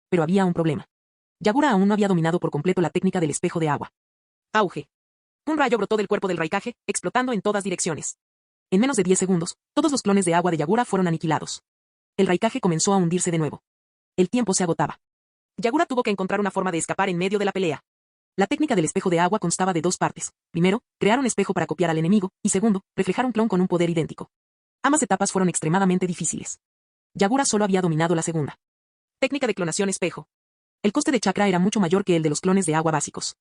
Pero había un problema. Yagura aún no había dominado por completo la técnica del espejo de agua. Auge. Un rayo brotó del cuerpo del Raikage, explotando en todas direcciones. En menos de 10 segundos, todos los clones de agua de Yagura fueron aniquilados. El Raikage comenzó a hundirse de nuevo. El tiempo se agotaba. Yagura tuvo que encontrar una forma de escapar en medio de la pelea. La técnica del espejo de agua constaba de dos partes. Primero, crear un espejo para copiar al enemigo, y segundo, reflejar un clon con un poder idéntico. Ambas etapas fueron extremadamente difíciles. Yagura solo había dominado la segunda. Técnica de clonación espejo. El coste de chakra era mucho mayor que el de los clones de agua básicos.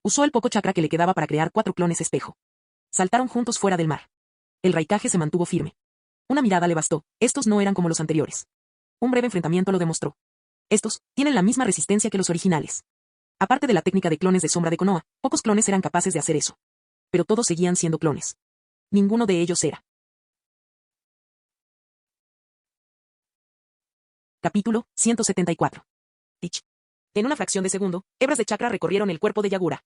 Usó el poco chakra que le quedaba para crear 4 clones espejo. Saltaron juntos fuera del mar. El Raikage se mantuvo firme. Una mirada le bastó, estos no eran como los anteriores. Un breve enfrentamiento lo demostró. Estos tienen la misma resistencia que los originales. Aparte de la técnica de clones de sombra de Konoha, pocos clones eran capaces de hacer eso. Pero todos seguían siendo clones. Ninguno de ellos era. Capítulo 174. Tich. En una fracción de segundo, hebras de chakra recorrieron el cuerpo de Yagura.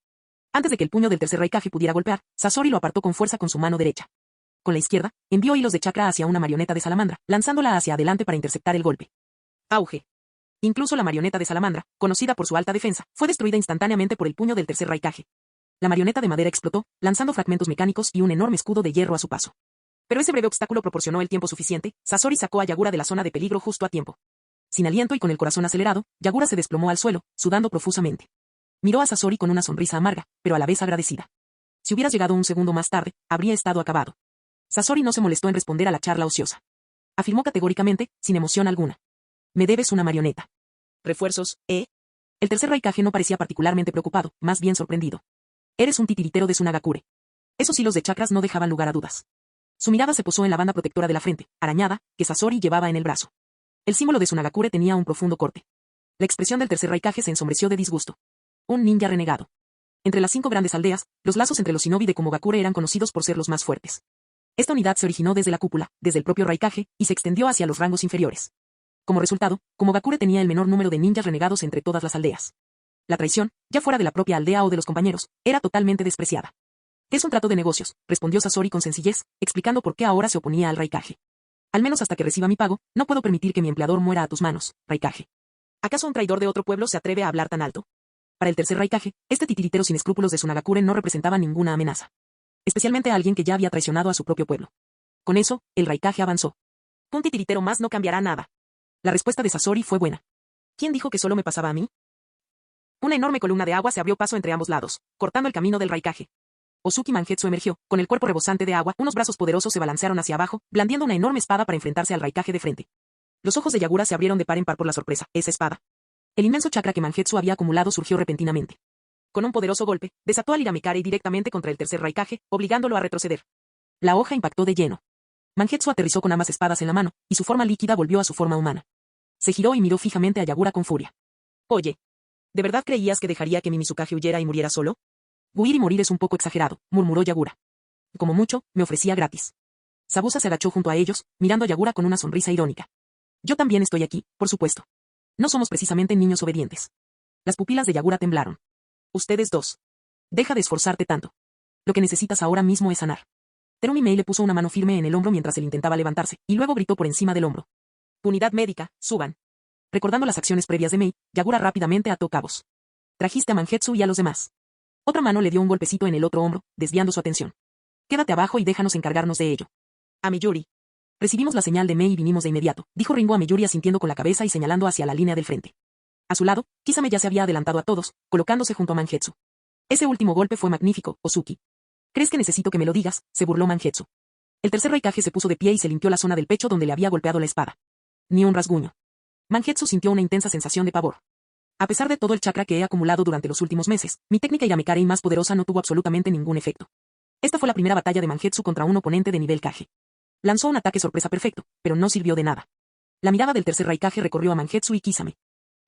Antes de que el puño del tercer Raikage pudiera golpear, Sasori lo apartó con fuerza con su mano derecha. Con la izquierda, envió hilos de chakra hacia una marioneta de salamandra, lanzándola hacia adelante para interceptar el golpe. Auge. Incluso la marioneta de salamandra, conocida por su alta defensa, fue destruida instantáneamente por el puño del tercer Raikage. La marioneta de madera explotó, lanzando fragmentos mecánicos y un enorme escudo de hierro a su paso. Pero ese breve obstáculo proporcionó el tiempo suficiente, Sasori sacó a Yagura de la zona de peligro justo a tiempo. Sin aliento y con el corazón acelerado, Yagura se desplomó al suelo, sudando profusamente. Miró a Sasori con una sonrisa amarga, pero a la vez agradecida. Si hubieras llegado un segundo más tarde, habría estado acabado. Sasori no se molestó en responder a la charla ociosa. Afirmó categóricamente, sin emoción alguna. Me debes una marioneta. ¿Refuerzos, eh? El tercer Raikage no parecía particularmente preocupado, más bien sorprendido. Eres un titiritero de Tsunagakure. Esos hilos de chakras no dejaban lugar a dudas. Su mirada se posó en la banda protectora de la frente, arañada, que Sasori llevaba en el brazo. El símbolo de Tsunagakure tenía un profundo corte. La expresión del tercer Raikage se ensombreció de disgusto. Un ninja renegado. Entre las 5 grandes aldeas, los lazos entre los shinobi de Komogakure eran conocidos por ser los más fuertes. Esta unidad se originó desde la cúpula, desde el propio Raikage, y se extendió hacia los rangos inferiores. Como resultado, Komogakure tenía el menor número de ninjas renegados entre todas las aldeas. La traición, ya fuera de la propia aldea o de los compañeros, era totalmente despreciada. Es un trato de negocios, respondió Sasori con sencillez, explicando por qué ahora se oponía al Raikage. Al menos hasta que reciba mi pago, no puedo permitir que mi empleador muera a tus manos, Raikage. ¿Acaso un traidor de otro pueblo se atreve a hablar tan alto? Para el tercer Raikage, este titiritero sin escrúpulos de Tsunagakure no representaba ninguna amenaza. Especialmente a alguien que ya había traicionado a su propio pueblo. Con eso, el Raikage avanzó. Un titiritero más no cambiará nada. La respuesta de Sasori fue buena. ¿Quién dijo que solo me pasaba a mí? Una enorme columna de agua se abrió paso entre ambos lados, cortando el camino del Raikage. Ozuki Mangetsu emergió, con el cuerpo rebosante de agua, unos brazos poderosos se balancearon hacia abajo, blandiendo una enorme espada para enfrentarse al Raikage de frente. Los ojos de Yagura se abrieron de par en par por la sorpresa, esa espada. El inmenso chakra que Mangetsu había acumulado surgió repentinamente. Con un poderoso golpe, desató al Iramikare directamente contra el tercer Raikage, obligándolo a retroceder. La hoja impactó de lleno. Mangetsu aterrizó con ambas espadas en la mano, y su forma líquida volvió a su forma humana. Se giró y miró fijamente a Yagura con furia. Oye, ¿de verdad creías que dejaría que mi Mizukage huyera y muriera solo? Huir y morir es un poco exagerado, murmuró Yagura. Como mucho, me ofrecía gratis. Sabusa se agachó junto a ellos, mirando a Yagura con una sonrisa irónica. Yo también estoy aquí, por supuesto. No somos precisamente niños obedientes. Las pupilas de Yagura temblaron. Ustedes dos. Deja de esforzarte tanto. Lo que necesitas ahora mismo es sanar. Terumi Mei le puso una mano firme en el hombro mientras él intentaba levantarse, y luego gritó por encima del hombro. Unidad médica, suban. Recordando las acciones previas de Mei, Yagura rápidamente ató cabos. Trajiste a Mangetsu y a los demás. Otra mano le dio un golpecito en el otro hombro, desviando su atención. Quédate abajo y déjanos encargarnos de ello. A Miyuri. Recibimos la señal de Mei y vinimos de inmediato, dijo Ringo a Miyuri asintiendo con la cabeza y señalando hacia la línea del frente. A su lado, Kisame ya se había adelantado a todos, colocándose junto a Mangetsu. Ese último golpe fue magnífico, Ozuki. ¿Crees que necesito que me lo digas?, se burló Mangetsu. El tercer Raikage se puso de pie y se limpió la zona del pecho donde le había golpeado la espada. Ni un rasguño. Mangetsu sintió una intensa sensación de pavor. A pesar de todo el chakra que he acumulado durante los últimos meses, mi técnica Yamekare más poderosa no tuvo absolutamente ningún efecto. Esta fue la primera batalla de Mangetsu contra un oponente de nivel Kage. Lanzó un ataque sorpresa perfecto, pero no sirvió de nada. La mirada del tercer Raikage recorrió a Mangetsu y Kisame.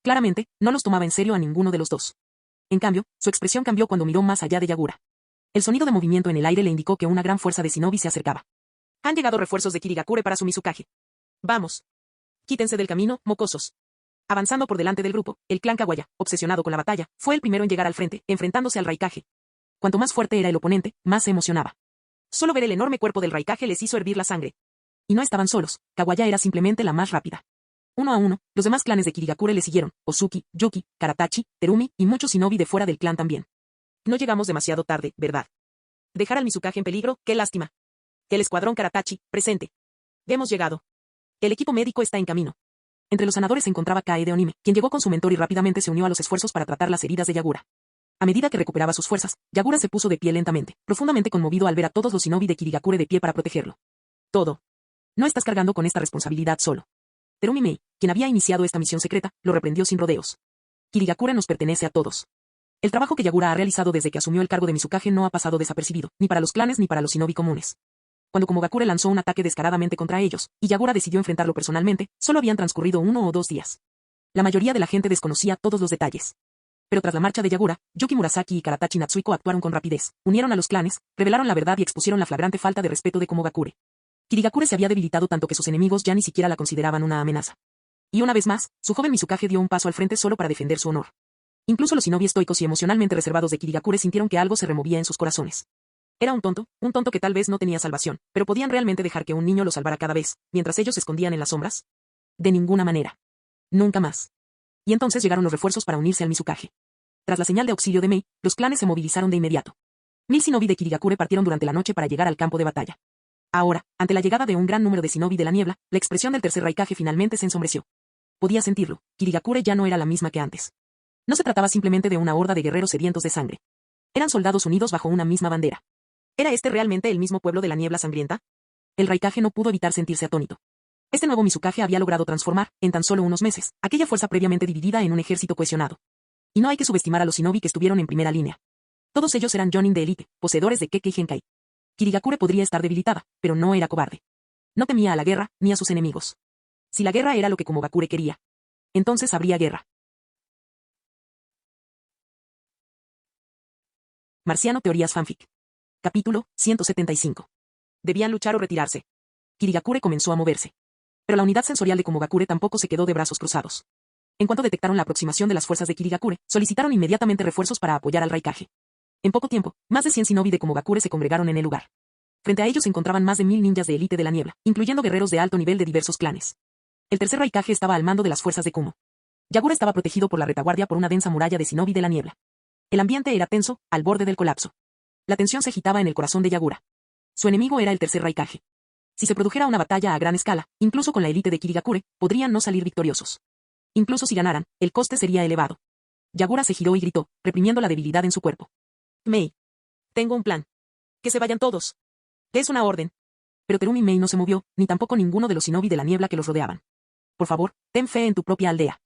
Claramente, no los tomaba en serio a ninguno de los dos. En cambio, su expresión cambió cuando miró más allá de Yagura. El sonido de movimiento en el aire le indicó que una gran fuerza de shinobi se acercaba. Han llegado refuerzos de Kirigakure para su Mizukage. Vamos. Quítense del camino, mocosos. Avanzando por delante del grupo, el clan Kawaya, obsesionado con la batalla, fue el primero en llegar al frente, enfrentándose al Raikage. Cuanto más fuerte era el oponente, más se emocionaba. Solo ver el enorme cuerpo del Raikage les hizo hervir la sangre. Y no estaban solos, Kawaya era simplemente la más rápida. Uno a uno, los demás clanes de Kirigakure le siguieron, Ozuki, Yoki, Karatachi, Terumi, y muchos shinobi de fuera del clan también. No llegamos demasiado tarde, ¿verdad? Dejar al Mizukage en peligro, qué lástima. El escuadrón Karatachi, presente. Hemos llegado. El equipo médico está en camino. Entre los sanadores se encontraba Kaede Onime, quien llegó con su mentor y rápidamente se unió a los esfuerzos para tratar las heridas de Yagura. A medida que recuperaba sus fuerzas, Yagura se puso de pie lentamente, profundamente conmovido al ver a todos los shinobi de Kirigakure de pie para protegerlo. Todo. No estás cargando con esta responsabilidad solo. Terumi Mei, quien había iniciado esta misión secreta, lo reprendió sin rodeos. Kirigakure nos pertenece a todos. El trabajo que Yagura ha realizado desde que asumió el cargo de Mizukage no ha pasado desapercibido, ni para los clanes ni para los shinobi comunes. Cuando Komogakure lanzó un ataque descaradamente contra ellos, y Yagura decidió enfrentarlo personalmente, solo habían transcurrido 1 o 2 días. La mayoría de la gente desconocía todos los detalles. Pero tras la marcha de Yagura, Yuki Murasaki y Karatachi Natsuko actuaron con rapidez, unieron a los clanes, revelaron la verdad y expusieron la flagrante falta de respeto de Komogakure. Kirigakure se había debilitado tanto que sus enemigos ya ni siquiera la consideraban una amenaza. Y una vez más, su joven Mizukage dio un paso al frente solo para defender su honor. Incluso los shinobi estoicos y emocionalmente reservados de Kirigakure sintieron que algo se removía en sus corazones. Era un tonto que tal vez no tenía salvación, pero ¿podían realmente dejar que un niño lo salvara cada vez, mientras ellos se escondían en las sombras? De ninguna manera. Nunca más. Y entonces llegaron los refuerzos para unirse al Mizukage. Tras la señal de auxilio de Mei, los clanes se movilizaron de inmediato. 1000 shinobi de Kirigakure partieron durante la noche para llegar al campo de batalla. Ahora, ante la llegada de un gran número de shinobi de la niebla, la expresión del tercer Raikage finalmente se ensombreció. Podía sentirlo, Kirigakure ya no era la misma que antes. No se trataba simplemente de una horda de guerreros sedientos de sangre. Eran soldados unidos bajo una misma bandera. ¿Era este realmente el mismo pueblo de la niebla sangrienta? El Raikage no pudo evitar sentirse atónito. Este nuevo Mizukage había logrado transformar, en tan solo unos meses, aquella fuerza previamente dividida en un ejército cohesionado. Y no hay que subestimar a los shinobi que estuvieron en primera línea. Todos ellos eran jonin de élite, poseedores de Kekkei Genkai. Kirigakure podría estar debilitada, pero no era cobarde. No temía a la guerra, ni a sus enemigos. Si la guerra era lo que Komogakure quería, entonces habría guerra. Marciano Teorías Fanfic. Capítulo 175. Debían luchar o retirarse. Kirigakure comenzó a moverse. Pero la unidad sensorial de Komogakure tampoco se quedó de brazos cruzados. En cuanto detectaron la aproximación de las fuerzas de Kirigakure, solicitaron inmediatamente refuerzos para apoyar al Raikage. En poco tiempo, más de 100 shinobi de Komogakure se congregaron en el lugar. Frente a ellos se encontraban más de 1000 ninjas de élite de la niebla, incluyendo guerreros de alto nivel de diversos clanes. El tercer Raikage estaba al mando de las fuerzas de Kumo. Yagura estaba protegido por la retaguardia por una densa muralla de shinobi de la niebla. El ambiente era tenso, al borde del colapso. La tensión se agitaba en el corazón de Yagura. Su enemigo era el tercer Raikage. Si se produjera una batalla a gran escala, incluso con la élite de Kirigakure, podrían no salir victoriosos. Incluso si ganaran, el coste sería elevado. Yagura se giró y gritó, reprimiendo la debilidad en su cuerpo. Mei. Tengo un plan. Que se vayan todos. Es una orden. Pero Terumi Mei no se movió, ni tampoco ninguno de los shinobi de la niebla que los rodeaban. Por favor, ten fe en tu propia aldea.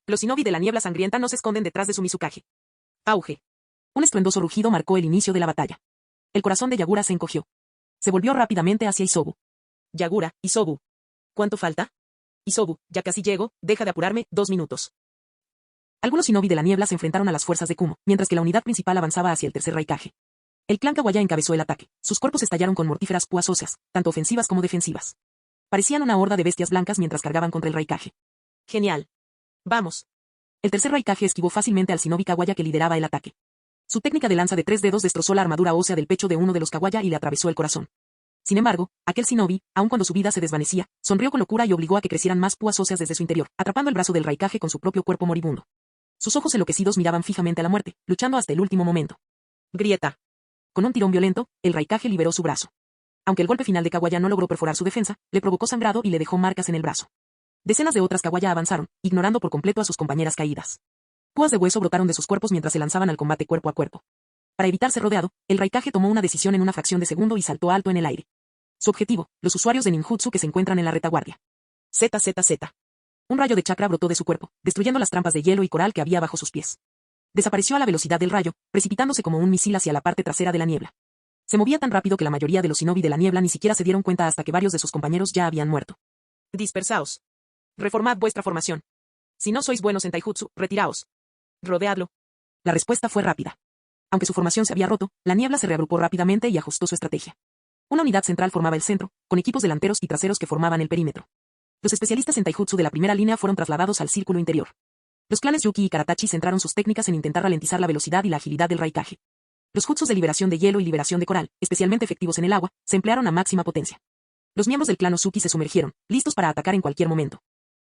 Los shinobi de la niebla sangrienta no se esconden detrás de su Mizukage. Auge. Un estruendoso rugido marcó el inicio de la batalla. El corazón de Yagura se encogió. Se volvió rápidamente hacia Isobu. Yagura, Isobu. ¿Cuánto falta? Isobu, ya casi llego, deja de apurarme, 2 minutos. Algunos shinobi de la niebla se enfrentaron a las fuerzas de Kumo, mientras que la unidad principal avanzaba hacia el tercer Raikage. El clan Kawaya encabezó el ataque. Sus cuerpos estallaron con mortíferas púas óseas, tanto ofensivas como defensivas. Parecían una horda de bestias blancas mientras cargaban contra el Raikage. Genial. Vamos. El tercer Raikage esquivó fácilmente al shinobi Kawaya que lideraba el ataque. Su técnica de lanza de 3 dedos destrozó la armadura ósea del pecho de uno de los Kawaya y le atravesó el corazón. Sin embargo, aquel shinobi, aun cuando su vida se desvanecía, sonrió con locura y obligó a que crecieran más púas óseas desde su interior, atrapando el brazo del Raikage con su propio cuerpo moribundo. Sus ojos enloquecidos miraban fijamente a la muerte, luchando hasta el último momento. Grieta. Con un tirón violento, el Raikage liberó su brazo. Aunque el golpe final de Kawaya no logró perforar su defensa, le provocó sangrado y le dejó marcas en el brazo. Decenas de otras Kawaya avanzaron, ignorando por completo a sus compañeras caídas. Púas de hueso brotaron de sus cuerpos mientras se lanzaban al combate cuerpo a cuerpo. Para evitar ser rodeado, el Raikage tomó una decisión en una fracción de segundo y saltó alto en el aire. Su objetivo, los usuarios de ninjutsu que se encuentran en la retaguardia. ZZZ. Un rayo de chakra brotó de su cuerpo, destruyendo las trampas de hielo y coral que había bajo sus pies. Desapareció a la velocidad del rayo, precipitándose como un misil hacia la parte trasera de la niebla. Se movía tan rápido que la mayoría de los shinobi de la niebla ni siquiera se dieron cuenta hasta que varios de sus compañeros ya habían muerto. Dispersaos. Reformad vuestra formación. Si no sois buenos en taijutsu, retiraos. Rodeadlo. La respuesta fue rápida. Aunque su formación se había roto, la niebla se reagrupó rápidamente y ajustó su estrategia. Una unidad central formaba el centro, con equipos delanteros y traseros que formaban el perímetro. Los especialistas en taijutsu de la primera línea fueron trasladados al círculo interior. Los clanes Yuki y Karatachi centraron sus técnicas en intentar ralentizar la velocidad y la agilidad del Raikage. Los jutsus de liberación de hielo y liberación de coral, especialmente efectivos en el agua, se emplearon a máxima potencia. Los miembros del clan Ozuki se sumergieron, listos para atacar en cualquier momento.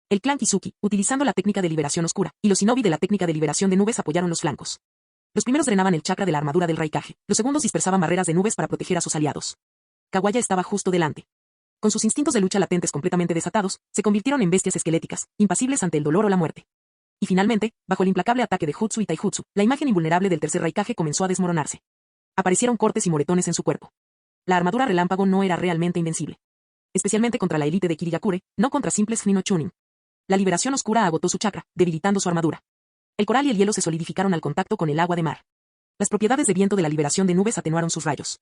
El clan Kizuki, utilizando la técnica de liberación oscura, y los shinobi de la técnica de liberación de nubes apoyaron los flancos. Los primeros drenaban el chakra de la armadura del Raikage, los segundos dispersaban barreras de nubes para proteger a sus aliados. Kawaya estaba justo delante. Con sus instintos de lucha latentes completamente desatados, se convirtieron en bestias esqueléticas, impasibles ante el dolor o la muerte. Y finalmente, bajo el implacable ataque de Jutsu y Taijutsu, la imagen invulnerable del tercer Raikage comenzó a desmoronarse. Aparecieron cortes y moretones en su cuerpo. La armadura relámpago no era realmente invencible. Especialmente contra la élite de Kirigakure, no contra simples Fino Chunin. La liberación oscura agotó su chakra, debilitando su armadura. El coral y el hielo se solidificaron al contacto con el agua de mar. Las propiedades de viento de la liberación de nubes atenuaron sus rayos.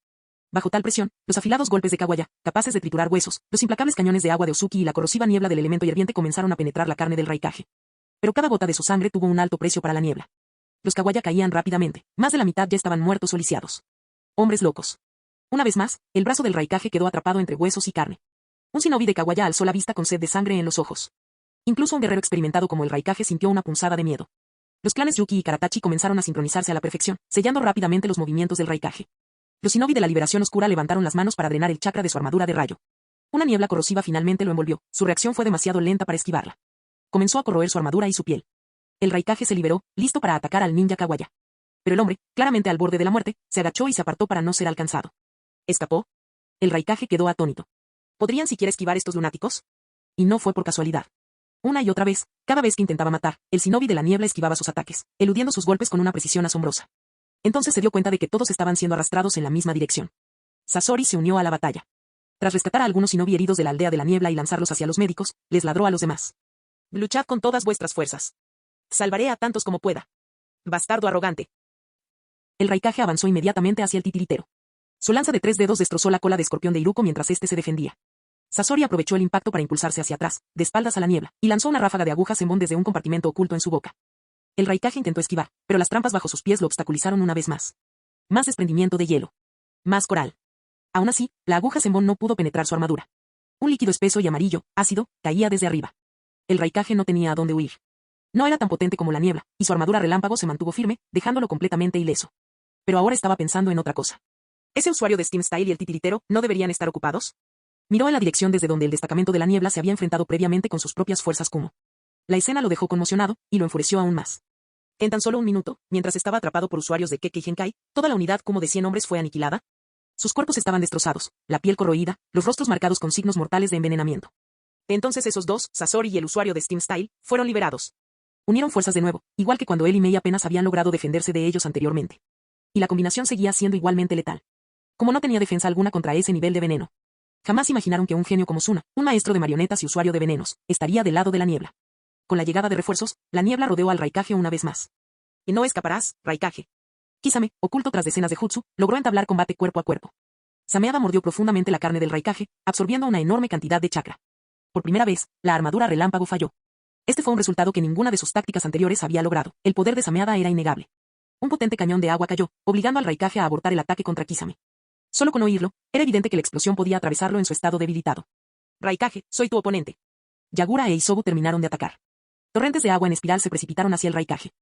Bajo tal presión, los afilados golpes de Kawaya, capaces de triturar huesos, los implacables cañones de agua de Ozuki y la corrosiva niebla del elemento hirviente comenzaron a penetrar la carne del Raikage. Pero cada gota de su sangre tuvo un alto precio para la niebla. Los Kawaya caían rápidamente, más de la mitad ya estaban muertos o lisiados. Hombres locos. Una vez más, el brazo del Raikage quedó atrapado entre huesos y carne. Un shinobi de Kawaya alzó la vista con sed de sangre en los ojos. Incluso un guerrero experimentado como el Raikage sintió una punzada de miedo. Los clanes Yuki y Karatachi comenzaron a sincronizarse a la perfección, sellando rápidamente los movimientos del Raikage. Los shinobi de la liberación oscura levantaron las manos para drenar el chakra de su armadura de rayo. Una niebla corrosiva finalmente lo envolvió, su reacción fue demasiado lenta para esquivarla. Comenzó a corroer su armadura y su piel. El Raikage se liberó, listo para atacar al ninja Kawaya. Pero el hombre, claramente al borde de la muerte, se agachó y se apartó para no ser alcanzado. ¿Escapó? El Raikage quedó atónito. ¿Podrían siquiera esquivar estos lunáticos? Y no fue por casualidad. Una y otra vez, cada vez que intentaba matar, el shinobi de la niebla esquivaba sus ataques, eludiendo sus golpes con una precisión asombrosa. Entonces se dio cuenta de que todos estaban siendo arrastrados en la misma dirección. Sasori se unió a la batalla. Tras rescatar a algunos shinobi heridos de la aldea de la niebla y lanzarlos hacia los médicos, les ladró a los demás. Luchad con todas vuestras fuerzas. Salvaré a tantos como pueda. Bastardo arrogante. El Raikage avanzó inmediatamente hacia el titiritero. Su lanza de 3 dedos destrozó la cola de escorpión de Iruko mientras éste se defendía. Sasori aprovechó el impacto para impulsarse hacia atrás, de espaldas a la niebla, y lanzó una ráfaga de agujas embón desde un compartimento oculto en su boca. El Raikage intentó esquivar, pero las trampas bajo sus pies lo obstaculizaron una vez más. Más desprendimiento de hielo. Más coral. Aún así, la aguja embón no pudo penetrar su armadura. Un líquido espeso y amarillo, ácido, caía desde arriba. El Raikage no tenía a dónde huir. No era tan potente como la niebla, y su armadura relámpago se mantuvo firme, dejándolo completamente ileso. Pero ahora estaba pensando en otra cosa. ¿Ese usuario de Steam Style y el titiritero no deberían estar ocupados? Miró en la dirección desde donde el destacamento de la niebla se había enfrentado previamente con sus propias fuerzas Kumo. La escena lo dejó conmocionado, y lo enfureció aún más. En tan solo un minuto, mientras estaba atrapado por usuarios de Kekkei Genkai, toda la unidad Kumo de 100 hombres fue aniquilada. Sus cuerpos estaban destrozados, la piel corroída, los rostros marcados con signos mortales de envenenamiento. Entonces esos dos, Sasori y el usuario de Steam Style, fueron liberados. Unieron fuerzas de nuevo, igual que cuando él y Mei apenas habían logrado defenderse de ellos anteriormente. Y la combinación seguía siendo igualmente letal. Como no tenía defensa alguna contra ese nivel de veneno. Jamás imaginaron que un genio como Suna, un maestro de marionetas y usuario de venenos, estaría del lado de la niebla. Con la llegada de refuerzos, la niebla rodeó al Raikage una vez más. Y no escaparás, Raikage. Kisame, oculto tras decenas de jutsu, logró entablar combate cuerpo a cuerpo. Sameada mordió profundamente la carne del Raikage, absorbiendo una enorme cantidad de chakra. Por primera vez, la armadura relámpago falló. Este fue un resultado que ninguna de sus tácticas anteriores había logrado. El poder de Sameada era innegable. Un potente cañón de agua cayó, obligando al Raikage a abortar el ataque contra Kisame. Solo con oírlo, era evidente que la explosión podía atravesarlo en su estado debilitado. Raikage, soy tu oponente. Yagura e Isobu terminaron de atacar. Torrentes de agua en espiral se precipitaron hacia el Raikage.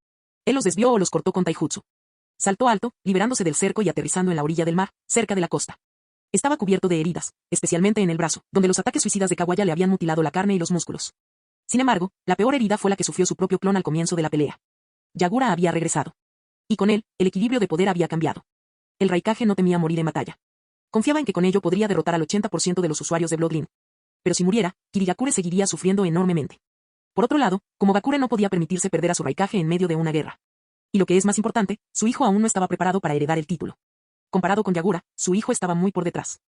Él los desvió o los cortó con taijutsu. Saltó alto, liberándose del cerco y aterrizando en la orilla del mar, cerca de la costa. Estaba cubierto de heridas, especialmente en el brazo, donde los ataques suicidas de Kawaya le habían mutilado la carne y los músculos. Sin embargo, la peor herida fue la que sufrió su propio clon al comienzo de la pelea. Yagura había regresado. Y con él, el equilibrio de poder había cambiado. El Raikage no temía morir en batalla. Confiaba en que con ello podría derrotar al 80% de los usuarios de Bloodline. Pero si muriera, Kirigakure seguiría sufriendo enormemente. Por otro lado, Komogakure no podía permitirse perder a su Raikage en medio de una guerra. Y lo que es más importante, su hijo aún no estaba preparado para heredar el título. Comparado con Yagura, su hijo estaba muy por detrás.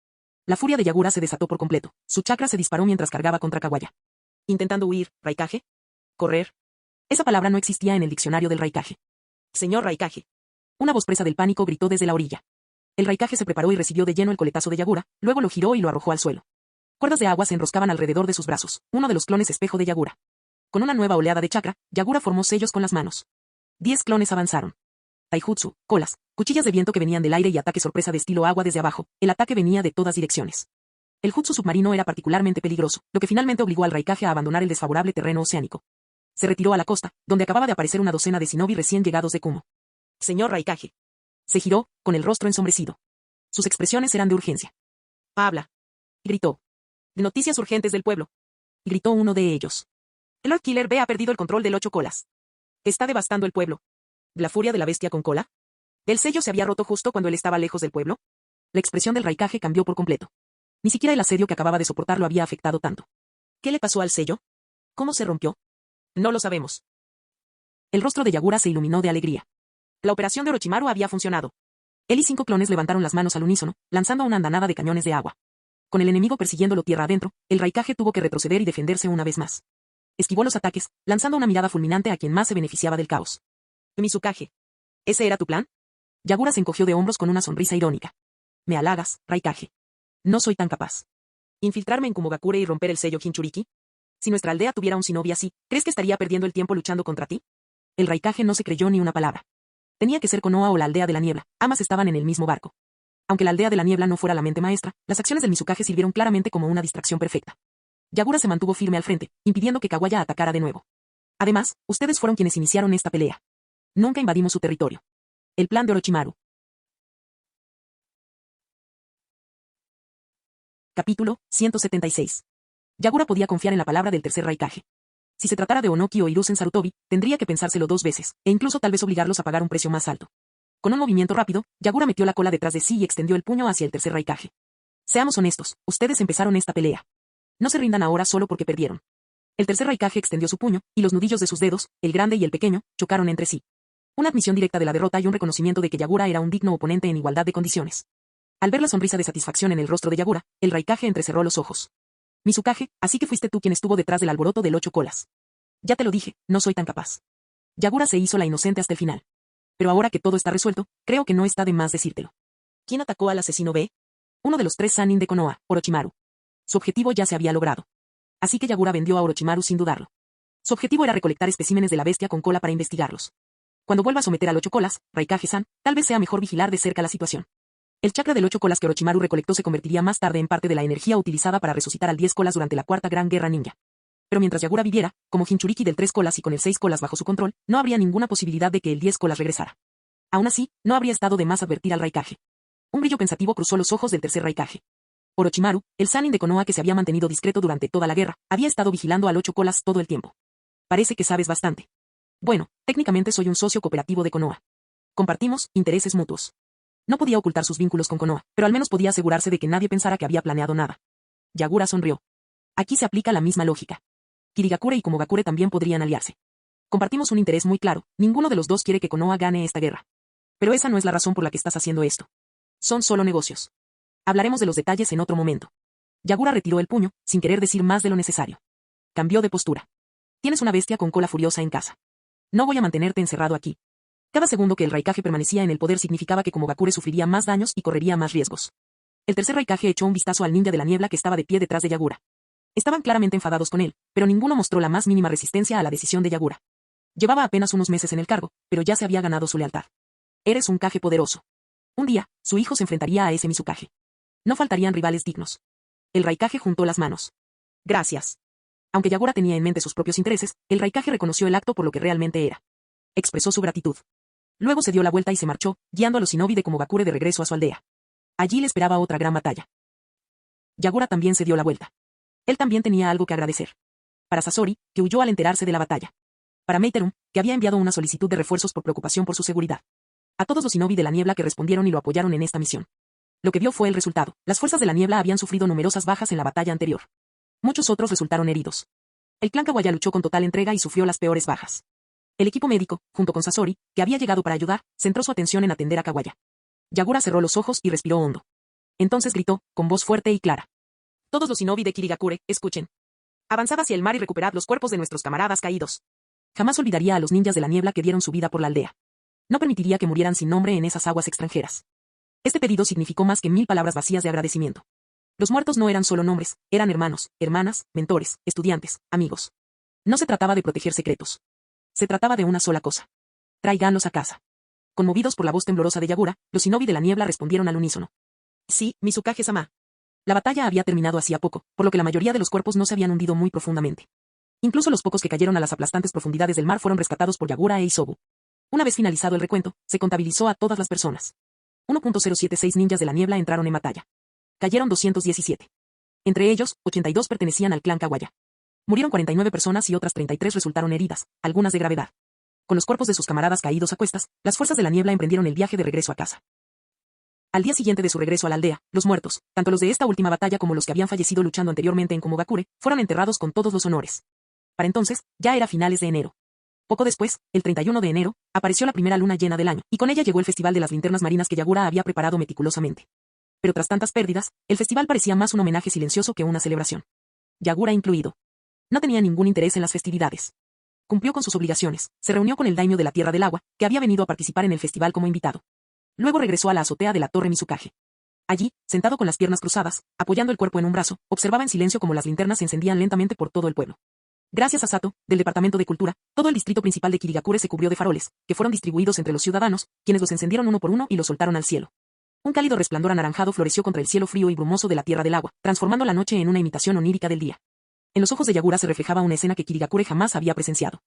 La furia de Yagura se desató por completo. Su chakra se disparó mientras cargaba contra Kawaya. Intentando huir, Raikage. Correr. Esa palabra no existía en el diccionario del Raikage. Señor Raikage. Una voz presa del pánico gritó desde la orilla. El Raikage se preparó y recibió de lleno el coletazo de Yagura, luego lo giró y lo arrojó al suelo. Cuerdas de agua se enroscaban alrededor de sus brazos, uno de los clones espejo de Yagura. Con una nueva oleada de chakra, Yagura formó sellos con las manos. 10 clones avanzaron. Taijutsu, colas, cuchillas de viento que venían del aire y ataque sorpresa de estilo agua desde abajo, el ataque venía de todas direcciones. El jutsu submarino era particularmente peligroso, lo que finalmente obligó al Raikage a abandonar el desfavorable terreno oceánico. Se retiró a la costa, donde acababa de aparecer una docena de shinobi recién llegados de Kumo. Señor Raikage. Se giró, con el rostro ensombrecido. Sus expresiones eran de urgencia. Habla. Gritó. De noticias urgentes del pueblo. Gritó uno de ellos. El Lord Killer B ha perdido el control del 8 colas. Está devastando el pueblo. ¿La furia de la bestia con cola? ¿El sello se había roto justo cuando él estaba lejos del pueblo? La expresión del Raikage cambió por completo. Ni siquiera el asedio que acababa de soportar lo había afectado tanto. ¿Qué le pasó al sello? ¿Cómo se rompió? No lo sabemos. El rostro de Yagura se iluminó de alegría. La operación de Orochimaru había funcionado. Él y 5 clones levantaron las manos al unísono, lanzando una andanada de cañones de agua. Con el enemigo persiguiéndolo tierra adentro, el Raikage tuvo que retroceder y defenderse una vez más. Esquivó los ataques, lanzando una mirada fulminante a quien más se beneficiaba del caos. Mizukage. ¿Ese era tu plan? Yagura se encogió de hombros con una sonrisa irónica. Me halagas, Raikage. No soy tan capaz. ¿Infiltrarme en Komogakure y romper el sello Jinchuriki? Si nuestra aldea tuviera un shinobi así, ¿crees que estaría perdiendo el tiempo luchando contra ti? El Raikage no se creyó ni una palabra. Tenía que ser Konoha o la aldea de la niebla, ambas estaban en el mismo barco. Aunque la aldea de la niebla no fuera la mente maestra, las acciones del Mizukage sirvieron claramente como una distracción perfecta. Yagura se mantuvo firme al frente, impidiendo que Kawaya atacara de nuevo. Además, ustedes fueron quienes iniciaron esta pelea. Nunca invadimos su territorio. El plan de Orochimaru. Capítulo 176. Yagura podía confiar en la palabra del tercer Raikage. Si se tratara de Onoki o Hiruzen Sarutobi, tendría que pensárselo 2 veces, e incluso tal vez obligarlos a pagar un precio más alto. Con un movimiento rápido, Yagura metió la cola detrás de sí y extendió el puño hacia el tercer Raikage. Seamos honestos, ustedes empezaron esta pelea. No se rindan ahora solo porque perdieron. El tercer Raikage extendió su puño, y los nudillos de sus dedos, el grande y el pequeño, chocaron entre sí. Una admisión directa de la derrota y un reconocimiento de que Yagura era un digno oponente en igualdad de condiciones. Al ver la sonrisa de satisfacción en el rostro de Yagura, el Raikage entrecerró los ojos. Mizukage, así que fuiste tú quien estuvo detrás del alboroto del 8 colas. Ya te lo dije, no soy tan capaz. Yagura se hizo la inocente hasta el final. Pero ahora que todo está resuelto, creo que no está de más decírtelo. ¿Quién atacó al asesino B? Uno de los 3 Sannin de Konoha, Orochimaru. Su objetivo ya se había logrado. Así que Yagura vendió a Orochimaru sin dudarlo. Su objetivo era recolectar especímenes de la bestia con cola para investigarlos. Cuando vuelva a someter al 8 colas, Raikage-san, tal vez sea mejor vigilar de cerca la situación. El chakra del 8 colas que Orochimaru recolectó se convertiría más tarde en parte de la energía utilizada para resucitar al 10 colas durante la Cuarta Gran Guerra Ninja. Pero mientras Yagura viviera, como Jinchuriki del 3 colas y con el 6 colas bajo su control, no habría ninguna posibilidad de que el 10 colas regresara. Aún así, no habría estado de más advertir al Raikage. Un brillo pensativo cruzó los ojos del tercer Raikage. Orochimaru, el Sannin de Konoha que se había mantenido discreto durante toda la guerra, había estado vigilando al 8 colas todo el tiempo. Parece que sabes bastante. Bueno, técnicamente soy un socio cooperativo de Konoha. Compartimos intereses mutuos. No podía ocultar sus vínculos con Konoha, pero al menos podía asegurarse de que nadie pensara que había planeado nada. Yagura sonrió. Aquí se aplica la misma lógica. Kirigakure y Komogakure también podrían aliarse. Compartimos un interés muy claro, ninguno de los dos quiere que Konoha gane esta guerra. Pero esa no es la razón por la que estás haciendo esto. Son solo negocios. Hablaremos de los detalles en otro momento. Yagura retiró el puño, sin querer decir más de lo necesario. Cambió de postura. Tienes una bestia con cola furiosa en casa. No voy a mantenerte encerrado aquí. Cada segundo que el Raikage permanecía en el poder significaba que Komogakure sufriría más daños y correría más riesgos. El tercer Raikage echó un vistazo al ninja de la niebla que estaba de pie detrás de Yagura. Estaban claramente enfadados con él, pero ninguno mostró la más mínima resistencia a la decisión de Yagura. Llevaba apenas unos meses en el cargo, pero ya se había ganado su lealtad. Eres un Kage poderoso. Un día, su hijo se enfrentaría a ese Mizukage. No faltarían rivales dignos. El Raikage juntó las manos. Gracias. Aunque Yagura tenía en mente sus propios intereses, el Raikage reconoció el acto por lo que realmente era. Expresó su gratitud. Luego se dio la vuelta y se marchó, guiando a los shinobi de Komogakure de regreso a su aldea. Allí le esperaba otra gran batalla. Yagura también se dio la vuelta. Él también tenía algo que agradecer. Para Sasori, que huyó al enterarse de la batalla. Para Meiterum, que había enviado una solicitud de refuerzos por preocupación por su seguridad. A todos los shinobi de la niebla que respondieron y lo apoyaron en esta misión. Lo que vio fue el resultado. Las fuerzas de la niebla habían sufrido numerosas bajas en la batalla anterior. Muchos otros resultaron heridos. El clan Kawaya luchó con total entrega y sufrió las peores bajas. El equipo médico, junto con Sasori, que había llegado para ayudar, centró su atención en atender a Kawaya. Yagura cerró los ojos y respiró hondo. Entonces gritó, con voz fuerte y clara. Todos los shinobi de Kirigakure, escuchen. Avanzad hacia el mar y recuperad los cuerpos de nuestros camaradas caídos. Jamás olvidaría a los ninjas de la niebla que dieron su vida por la aldea. No permitiría que murieran sin nombre en esas aguas extranjeras. Este pedido significó más que 1000 palabras vacías de agradecimiento. Los muertos no eran solo nombres, eran hermanos, hermanas, mentores, estudiantes, amigos. No se trataba de proteger secretos. Se trataba de una sola cosa. Tráiganlos a casa. Conmovidos por la voz temblorosa de Yagura, los shinobi de la niebla respondieron al unísono. Sí, Mizukage-sama. La batalla había terminado hacía poco, por lo que la mayoría de los cuerpos no se habían hundido muy profundamente. Incluso los pocos que cayeron a las aplastantes profundidades del mar fueron rescatados por Yagura e Isobu. Una vez finalizado el recuento, se contabilizó a todas las personas. 1.076 ninjas de la niebla entraron en batalla. Cayeron 217. Entre ellos, 82 pertenecían al clan Kawaya. Murieron 49 personas y otras 33 resultaron heridas, algunas de gravedad. Con los cuerpos de sus camaradas caídos a cuestas, las fuerzas de la niebla emprendieron el viaje de regreso a casa. Al día siguiente de su regreso a la aldea, los muertos, tanto los de esta última batalla como los que habían fallecido luchando anteriormente en Komogakure, fueron enterrados con todos los honores. Para entonces, ya era finales de enero. Poco después, el 31 de enero, apareció la primera luna llena del año, y con ella llegó el festival de las linternas marinas que Yagura había preparado meticulosamente. Pero tras tantas pérdidas, el festival parecía más un homenaje silencioso que una celebración. Yagura incluido. No tenía ningún interés en las festividades. Cumplió con sus obligaciones, se reunió con el daimyo de la Tierra del Agua, que había venido a participar en el festival como invitado. Luego regresó a la azotea de la torre Mizukage. Allí, sentado con las piernas cruzadas, apoyando el cuerpo en un brazo, observaba en silencio cómo las linternas se encendían lentamente por todo el pueblo. Gracias a Sato, del Departamento de Cultura, todo el distrito principal de Kirigakure se cubrió de faroles, que fueron distribuidos entre los ciudadanos, quienes los encendieron uno por uno y los soltaron al cielo. Un cálido resplandor anaranjado floreció contra el cielo frío y brumoso de la Tierra del Agua, transformando la noche en una imitación onírica del día. En los ojos de Yagura se reflejaba una escena que Kirigakure jamás había presenciado.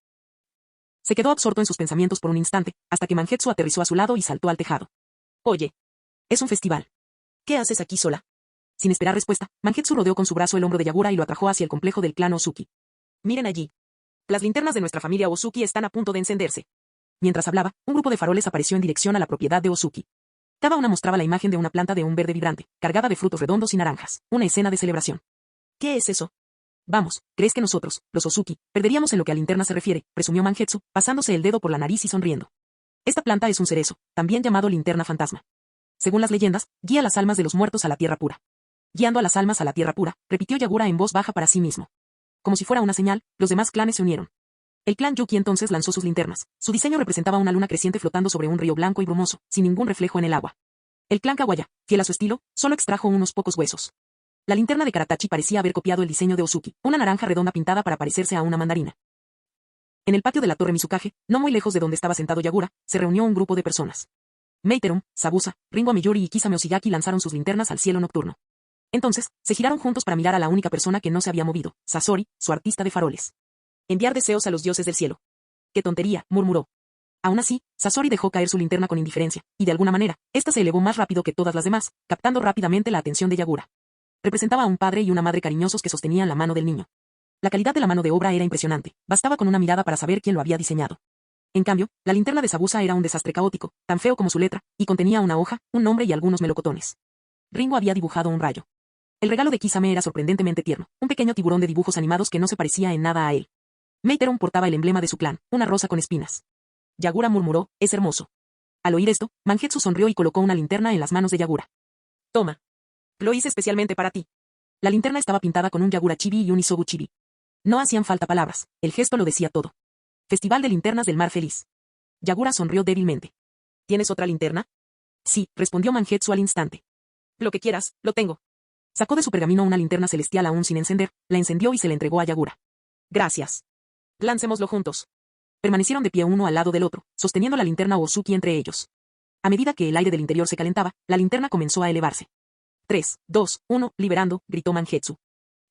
Se quedó absorto en sus pensamientos por un instante, hasta que Mangetsu aterrizó a su lado y saltó al tejado. Oye. Es un festival. ¿Qué haces aquí sola? Sin esperar respuesta, Mangetsu rodeó con su brazo el hombro de Yagura y lo atrajo hacia el complejo del clan Ozuki. Miren allí. Las linternas de nuestra familia Ozuki están a punto de encenderse. Mientras hablaba, un grupo de faroles apareció en dirección a la propiedad de Ozuki. Cada una mostraba la imagen de una planta de un verde vibrante, cargada de frutos redondos y naranjas, una escena de celebración. ¿Qué es eso? Vamos, ¿crees que nosotros, los Ozuki, perderíamos en lo que a linterna se refiere?, presumió Mangetsu, pasándose el dedo por la nariz y sonriendo. Esta planta es un cerezo, también llamado linterna fantasma. Según las leyendas, guía las almas de los muertos a la tierra pura. Guiando a las almas a la tierra pura, repitió Yagura en voz baja para sí mismo. Como si fuera una señal, los demás clanes se unieron. El clan Yuki entonces lanzó sus linternas. Su diseño representaba una luna creciente flotando sobre un río blanco y brumoso, sin ningún reflejo en el agua. El clan Kawaya, fiel a su estilo, solo extrajo unos pocos huesos. La linterna de Karatachi parecía haber copiado el diseño de Ozuki, una naranja redonda pintada para parecerse a una mandarina. En el patio de la torre Mizukage, no muy lejos de donde estaba sentado Yagura, se reunió un grupo de personas. Meiterum, Sabusa, Ringo Amiyori y Kisame Oshigaki lanzaron sus linternas al cielo nocturno. Entonces, se giraron juntos para mirar a la única persona que no se había movido, Sasori, su artista de faroles. Enviar deseos a los dioses del cielo. ¡Qué tontería!, murmuró. Aún así, Sasori dejó caer su linterna con indiferencia, y de alguna manera, ésta se elevó más rápido que todas las demás, captando rápidamente la atención de Yagura. Representaba a un padre y una madre cariñosos que sostenían la mano del niño. La calidad de la mano de obra era impresionante, bastaba con una mirada para saber quién lo había diseñado. En cambio, la linterna de Sabusa era un desastre caótico, tan feo como su letra, y contenía una hoja, un nombre y algunos melocotones. Ringo había dibujado un rayo. El regalo de Kisame era sorprendentemente tierno, un pequeño tiburón de dibujos animados que no se parecía en nada a él. Meiteron portaba el emblema de su clan, una rosa con espinas. Yagura murmuró, es hermoso. Al oír esto, Mangetsu sonrió y colocó una linterna en las manos de Yagura. Toma. Lo hice especialmente para ti. La linterna estaba pintada con un Yagura chibi y un Isobu chibi. No hacían falta palabras, el gesto lo decía todo. Festival de linternas del mar feliz. Yagura sonrió débilmente. ¿Tienes otra linterna? Sí, respondió Mangetsu al instante. Lo que quieras, lo tengo. Sacó de su pergamino una linterna celestial aún sin encender, la encendió y se la entregó a Yagura. Gracias. Lancémoslo juntos. Permanecieron de pie uno al lado del otro, sosteniendo la linterna Ozuki entre ellos. A medida que el aire del interior se calentaba, la linterna comenzó a elevarse. 3, 2, 1, liberando, gritó Mangetsu.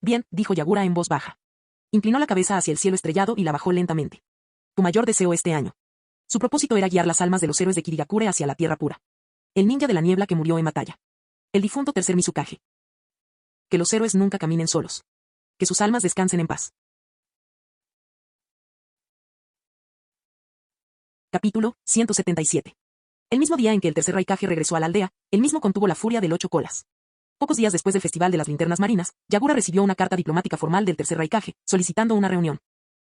Bien, dijo Yagura en voz baja. Inclinó la cabeza hacia el cielo estrellado y la bajó lentamente. Tu mayor deseo este año. Su propósito era guiar las almas de los héroes de Kirigakure hacia la tierra pura. El ninja de la niebla que murió en batalla. El difunto tercer Mizukage. Que los héroes nunca caminen solos. Que sus almas descansen en paz. Capítulo 177. El mismo día en que el tercer Raikage regresó a la aldea, él mismo contuvo la furia del 8 colas. Pocos días después del Festival de las Linternas Marinas, Yagura recibió una carta diplomática formal del tercer Raikage, solicitando una reunión.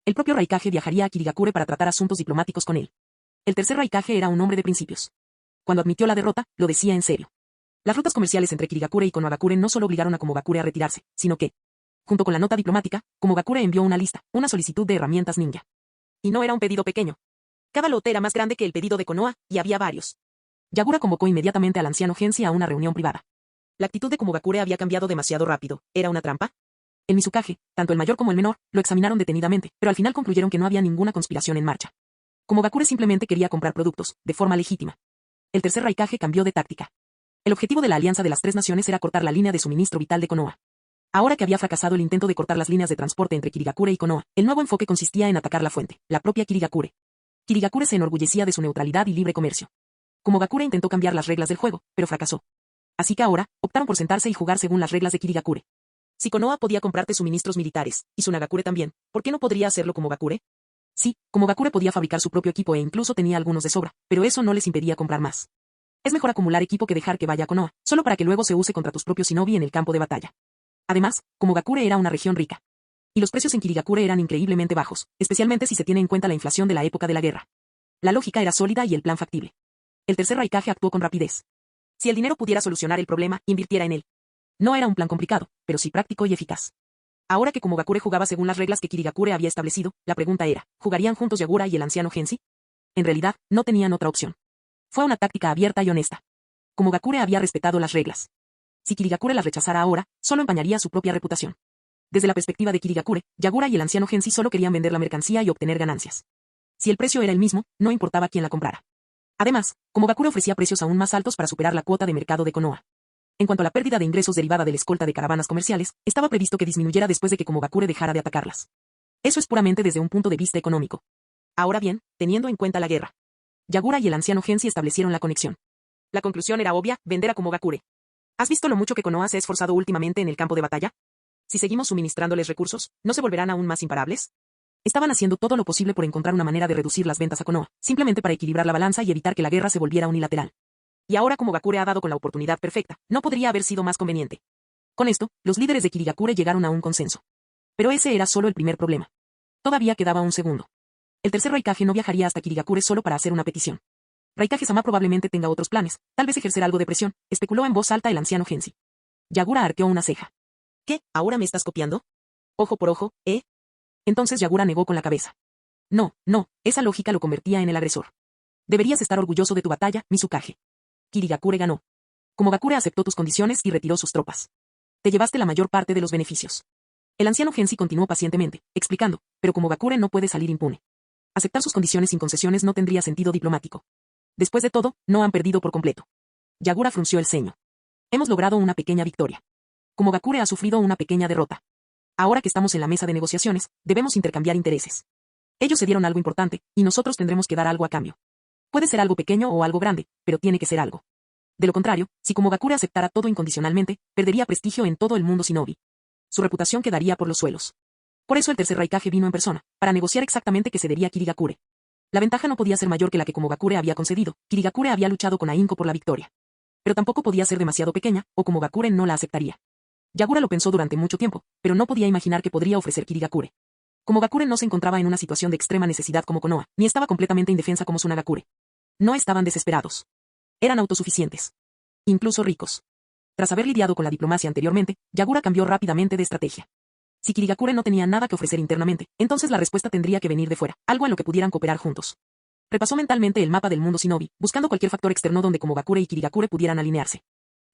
El propio Raikage viajaría a Kirigakure para tratar asuntos diplomáticos con él. El tercer Raikage era un hombre de principios. Cuando admitió la derrota, lo decía en serio. Las rutas comerciales entre Kirigakure y Konohagakure no solo obligaron a Komogakure a retirarse, sino que, junto con la nota diplomática, Komogakure envió una lista, una solicitud de herramientas ninja. Y no era un pedido pequeño. Cada lote era más grande que el pedido de Konoha, y había varios. Yagura convocó inmediatamente al anciano Genshi a una reunión privada. La actitud de Komogakure había cambiado demasiado rápido. ¿Era una trampa? El Mizukage, tanto el mayor como el menor, lo examinaron detenidamente, pero al final concluyeron que no había ninguna conspiración en marcha. Komogakure simplemente quería comprar productos, de forma legítima. El tercer Raikage cambió de táctica. El objetivo de la alianza de las tres naciones era cortar la línea de suministro vital de Konoha. Ahora que había fracasado el intento de cortar las líneas de transporte entre Kirigakure y Konoha, el nuevo enfoque consistía en atacar la fuente, la propia Kirigakure. Kirigakure se enorgullecía de su neutralidad y libre comercio. Komogakure intentó cambiar las reglas del juego, pero fracasó. Así que ahora, optaron por sentarse y jugar según las reglas de Kirigakure. Si Konoha podía comprarte suministros militares, y Tsunagakure también, ¿por qué no podría hacerlo Komogakure? Sí, Komogakure podía fabricar su propio equipo e incluso tenía algunos de sobra, pero eso no les impedía comprar más. Es mejor acumular equipo que dejar que vaya a Konoha, solo para que luego se use contra tus propios shinobi en el campo de batalla. Además, Komogakure era una región rica. Y los precios en Kirigakure eran increíblemente bajos, especialmente si se tiene en cuenta la inflación de la época de la guerra. La lógica era sólida y el plan factible. El tercer Raikage actuó con rapidez. Si el dinero pudiera solucionar el problema, invirtiera en él. No era un plan complicado, pero sí práctico y eficaz. Ahora que Komogakure jugaba según las reglas que Kirigakure había establecido, la pregunta era, ¿jugarían juntos Yagura y el anciano Genshi? En realidad, no tenían otra opción. Fue una táctica abierta y honesta. Komogakure había respetado las reglas. Si Kirigakure las rechazara ahora, solo empañaría su propia reputación. Desde la perspectiva de Kirigakure, Yagura y el anciano Genshi solo querían vender la mercancía y obtener ganancias. Si el precio era el mismo, no importaba quién la comprara. Además, Komogakure ofrecía precios aún más altos para superar la cuota de mercado de Konoha. En cuanto a la pérdida de ingresos derivada de la escolta de caravanas comerciales, estaba previsto que disminuyera después de que Komogakure dejara de atacarlas. Eso es puramente desde un punto de vista económico. Ahora bien, teniendo en cuenta la guerra, Yagura y el anciano Genshi establecieron la conexión. La conclusión era obvia, vender a Komogakure. ¿Has visto lo mucho que Konoha se ha esforzado últimamente en el campo de batalla? Si seguimos suministrándoles recursos, ¿no se volverán aún más imparables? Estaban haciendo todo lo posible por encontrar una manera de reducir las ventas a Konoha, simplemente para equilibrar la balanza y evitar que la guerra se volviera unilateral. Y ahora Komogakure ha dado con la oportunidad perfecta, no podría haber sido más conveniente. Con esto, los líderes de Kirigakure llegaron a un consenso. Pero ese era solo el primer problema. Todavía quedaba un segundo. El tercer Raikage no viajaría hasta Kirigakure solo para hacer una petición. Raikage-sama probablemente tenga otros planes, tal vez ejercer algo de presión, especuló en voz alta el anciano Genshi. Yagura arqueó una ceja. ¿Qué? ¿Ahora me estás copiando? Ojo por ojo, ¿eh? Entonces Yagura negó con la cabeza. No, esa lógica lo convertía en el agresor. Deberías estar orgulloso de tu batalla, Mizukage. Kirigakure ganó. Komogakure aceptó tus condiciones y retiró sus tropas. Te llevaste la mayor parte de los beneficios. El anciano Genshi continuó pacientemente, explicando, pero Komogakure no puede salir impune. Aceptar sus condiciones sin concesiones no tendría sentido diplomático. Después de todo, no han perdido por completo. Yagura frunció el ceño. Hemos logrado una pequeña victoria. Komogakure ha sufrido una pequeña derrota. Ahora que estamos en la mesa de negociaciones, debemos intercambiar intereses. Ellos se dieron algo importante, y nosotros tendremos que dar algo a cambio. Puede ser algo pequeño o algo grande, pero tiene que ser algo. De lo contrario, si Komogakure aceptara todo incondicionalmente, perdería prestigio en todo el mundo shinobi. Su reputación quedaría por los suelos. Por eso el tercer Raikage vino en persona, para negociar exactamente qué cedería Kirigakure. La ventaja no podía ser mayor que la que Komogakure había concedido, Kirigakure había luchado con ahínco por la victoria. Pero tampoco podía ser demasiado pequeña, o Komogakure no la aceptaría. Yagura lo pensó durante mucho tiempo, pero no podía imaginar qué podría ofrecer Kirigakure. Komogakure no se encontraba en una situación de extrema necesidad como Konoha, ni estaba completamente indefensa como Tsunagakure. No estaban desesperados. Eran autosuficientes. Incluso ricos. Tras haber lidiado con la diplomacia anteriormente, Yagura cambió rápidamente de estrategia. Si Kirigakure no tenía nada que ofrecer internamente, entonces la respuesta tendría que venir de fuera, algo en lo que pudieran cooperar juntos. Repasó mentalmente el mapa del mundo shinobi, buscando cualquier factor externo donde Komogakure y Kirigakure pudieran alinearse.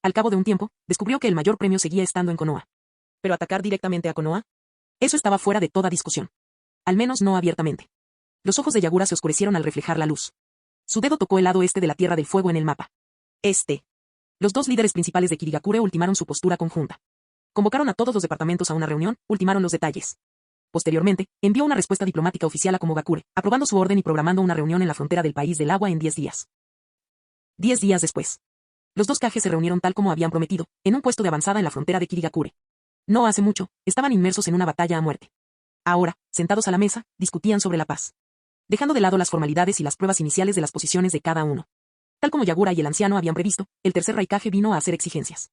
Al cabo de un tiempo, descubrió que el mayor premio seguía estando en Konoha. ¿Pero atacar directamente a Konoha? Eso estaba fuera de toda discusión. Al menos no abiertamente. Los ojos de Yagura se oscurecieron al reflejar la luz. Su dedo tocó el lado este de la Tierra del Fuego en el mapa. Los dos líderes principales de Kirigakure ultimaron su postura conjunta. Convocaron a todos los departamentos a una reunión, ultimaron los detalles. Posteriormente, envió una respuesta diplomática oficial a Komogakure, aprobando su orden y programando una reunión en la frontera del país del agua en 10 días. 10 días después. Los dos Kages se reunieron tal como habían prometido, en un puesto de avanzada en la frontera de Kirigakure. No hace mucho, estaban inmersos en una batalla a muerte. Ahora, sentados a la mesa, discutían sobre la paz. Dejando de lado las formalidades y las pruebas iniciales de las posiciones de cada uno. Tal como Yagura y el anciano habían previsto, el tercer Raikage vino a hacer exigencias.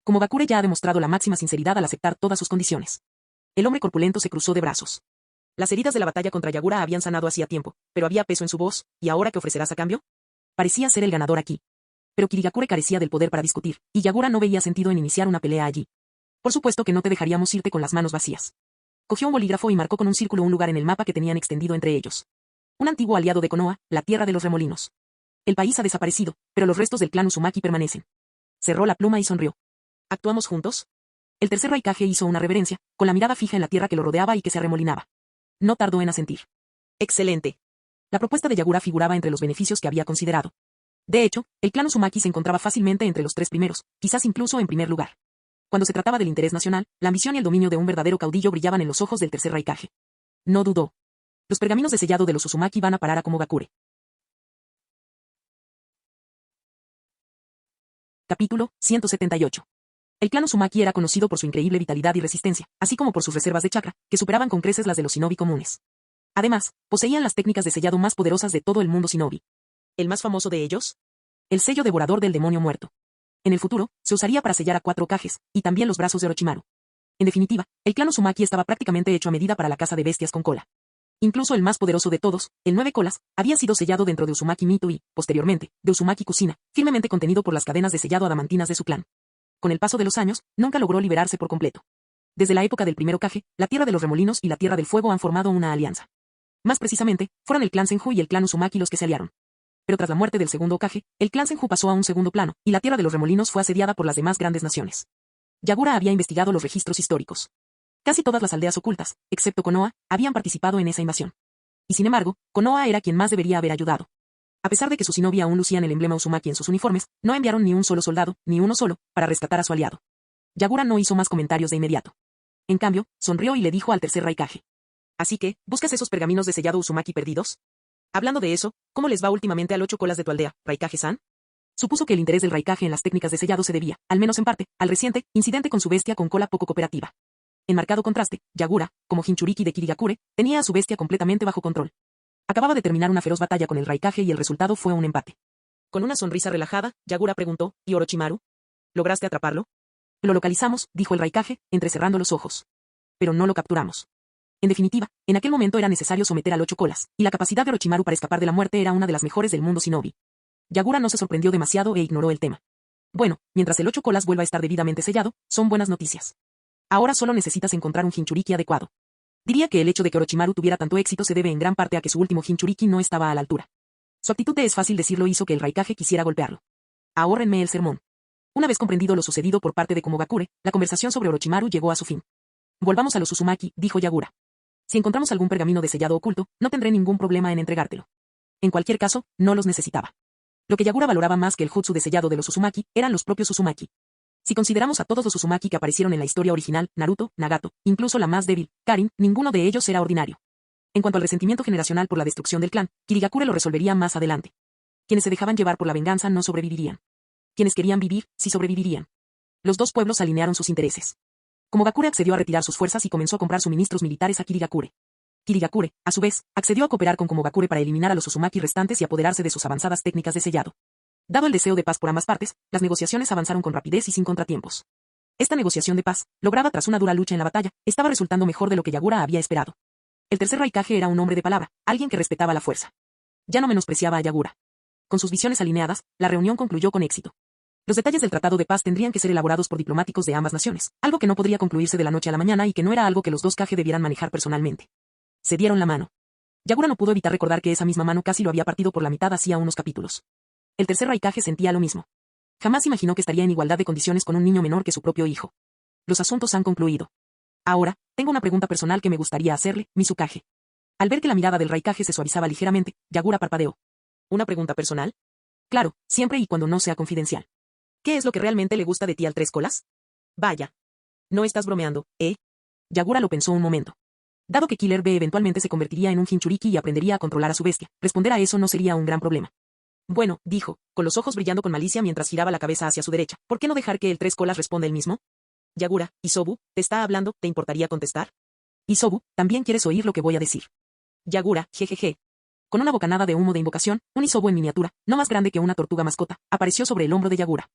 Komogakure ya ha demostrado la máxima sinceridad al aceptar todas sus condiciones. El hombre corpulento se cruzó de brazos. Las heridas de la batalla contra Yagura habían sanado hacía tiempo, pero había peso en su voz, ¿y ahora qué ofrecerás a cambio? Parecía ser el ganador aquí. Pero Kirigakure carecía del poder para discutir, y Yagura no veía sentido en iniciar una pelea allí. Por supuesto que no te dejaríamos irte con las manos vacías. Cogió un bolígrafo y marcó con un círculo un lugar en el mapa que tenían extendido entre ellos. Un antiguo aliado de Konoha, la tierra de los remolinos. El país ha desaparecido, pero los restos del clan Uzumaki permanecen. Cerró la pluma y sonrió. ¿Actuamos juntos? El tercer Raikage hizo una reverencia, con la mirada fija en la tierra que lo rodeaba y que se arremolinaba. No tardó en asentir. Excelente. La propuesta de Yagura figuraba entre los beneficios que había considerado. De hecho, el clan Uzumaki se encontraba fácilmente entre los 3 primeros, quizás incluso en primer lugar. Cuando se trataba del interés nacional, la ambición y el dominio de un verdadero caudillo brillaban en los ojos del tercer Raikage. No dudó. Los pergaminos de sellado de los Uzumaki van a parar a Komogakure. Capítulo 178. El clan Uzumaki era conocido por su increíble vitalidad y resistencia, así como por sus reservas de chakra, que superaban con creces las de los shinobi comunes. Además, poseían las técnicas de sellado más poderosas de todo el mundo shinobi. ¿El más famoso de ellos? El sello devorador del demonio muerto. En el futuro, se usaría para sellar a 4 Kages, y también los brazos de Orochimaru. En definitiva, el clan Uzumaki estaba prácticamente hecho a medida para la caza de bestias con cola. Incluso el más poderoso de todos, el 9 colas, había sido sellado dentro de Uzumaki Mito y, posteriormente, de Uzumaki Kusina, firmemente contenido por las cadenas de sellado adamantinas de su clan. Con el paso de los años, nunca logró liberarse por completo. Desde la época del primero Kage, la Tierra de los Remolinos y la Tierra del Fuego han formado una alianza. Más precisamente, fueron el clan Senju y el clan Uzumaki los que se aliaron. Pero tras la muerte del segundo Kage, el clan Senju pasó a un segundo plano, y la Tierra de los Remolinos fue asediada por las demás grandes naciones. Yagura había investigado los registros históricos. Casi todas las aldeas ocultas, excepto Konoha, habían participado en esa invasión. Y sin embargo, Konoha era quien más debería haber ayudado. A pesar de que sus shinobi aún lucían el emblema Uzumaki en sus uniformes, no enviaron ni un solo soldado, ni uno solo, para rescatar a su aliado. Yagura no hizo más comentarios de inmediato. En cambio, sonrió y le dijo al tercer Raikage. Así que, ¿buscas esos pergaminos de sellado Uzumaki perdidos? Hablando de eso, ¿cómo les va últimamente al 8 colas de tu aldea, Raikage-san? Supuso que el interés del Raikage en las técnicas de sellado se debía, al menos en parte, al reciente incidente con su bestia con cola poco cooperativa. En marcado contraste, Yagura, como Jinchuriki de Kirigakure, tenía a su bestia completamente bajo control. Acababa de terminar una feroz batalla con el Raikage y el resultado fue un empate. Con una sonrisa relajada, Yagura preguntó, ¿y Orochimaru? ¿Lograste atraparlo? Lo localizamos, dijo el Raikage, entrecerrando los ojos. Pero no lo capturamos. En definitiva, en aquel momento era necesario someter al 8 colas, y la capacidad de Orochimaru para escapar de la muerte era una de las mejores del mundo shinobi. Yagura no se sorprendió demasiado e ignoró el tema. Bueno, mientras el 8 colas vuelva a estar debidamente sellado, son buenas noticias. Ahora solo necesitas encontrar un Jinchuriki adecuado. Diría que el hecho de que Orochimaru tuviera tanto éxito se debe en gran parte a que su último Jinchuriki no estaba a la altura. Su actitud de es fácil decirlo hizo que el Raikage quisiera golpearlo. Ahórrenme el sermón. Una vez comprendido lo sucedido por parte de Komogakure, la conversación sobre Orochimaru llegó a su fin. Volvamos a los Uzumaki, dijo Yagura. Si encontramos algún pergamino de sellado oculto, no tendré ningún problema en entregártelo. En cualquier caso, no los necesitaba. Lo que Yagura valoraba más que el jutsu de sellado de los Uzumaki, eran los propios Uzumaki. Si consideramos a todos los Uzumaki que aparecieron en la historia original, Naruto, Nagato, incluso la más débil, Karin, ninguno de ellos era ordinario. En cuanto al resentimiento generacional por la destrucción del clan, Kirigakure lo resolvería más adelante. Quienes se dejaban llevar por la venganza no sobrevivirían. Quienes querían vivir, sí sobrevivirían. Los dos pueblos alinearon sus intereses. Komogakure accedió a retirar sus fuerzas y comenzó a comprar suministros militares a Kirigakure. Kirigakure, a su vez, accedió a cooperar con Komogakure para eliminar a los Uzumaki restantes y apoderarse de sus avanzadas técnicas de sellado. Dado el deseo de paz por ambas partes, las negociaciones avanzaron con rapidez y sin contratiempos. Esta negociación de paz, lograda tras una dura lucha en la batalla, estaba resultando mejor de lo que Yagura había esperado. El tercer Raikage era un hombre de palabra, alguien que respetaba la fuerza. Ya no menospreciaba a Yagura. Con sus visiones alineadas, la reunión concluyó con éxito. Los detalles del tratado de paz tendrían que ser elaborados por diplomáticos de ambas naciones, algo que no podría concluirse de la noche a la mañana y que no era algo que los dos Kage debieran manejar personalmente. Se dieron la mano. Yagura no pudo evitar recordar que esa misma mano casi lo había partido por la mitad hacía unos capítulos. El tercer Raikage sentía lo mismo. Jamás imaginó que estaría en igualdad de condiciones con un niño menor que su propio hijo. Los asuntos han concluido. Ahora, tengo una pregunta personal que me gustaría hacerle, Mizukage. Al ver que la mirada del Raikage se suavizaba ligeramente, Yagura parpadeó. ¿Una pregunta personal? Claro, siempre y cuando no sea confidencial. ¿Qué es lo que realmente le gusta de ti al tres colas? Vaya. No estás bromeando, ¿eh? Yagura lo pensó un momento. Dado que Killer B eventualmente se convertiría en un Jinchuriki y aprendería a controlar a su bestia, responder a eso no sería un gran problema. Bueno, dijo, con los ojos brillando con malicia mientras giraba la cabeza hacia su derecha, ¿por qué no dejar que el tres colas responda él mismo? Yagura, Isobu, te está hablando, ¿te importaría contestar? Isobu, ¿también quieres oír lo que voy a decir? Yagura, jejeje. Con una bocanada de humo de invocación, un Isobu en miniatura, no más grande que una tortuga mascota, apareció sobre el hombro de Yagura.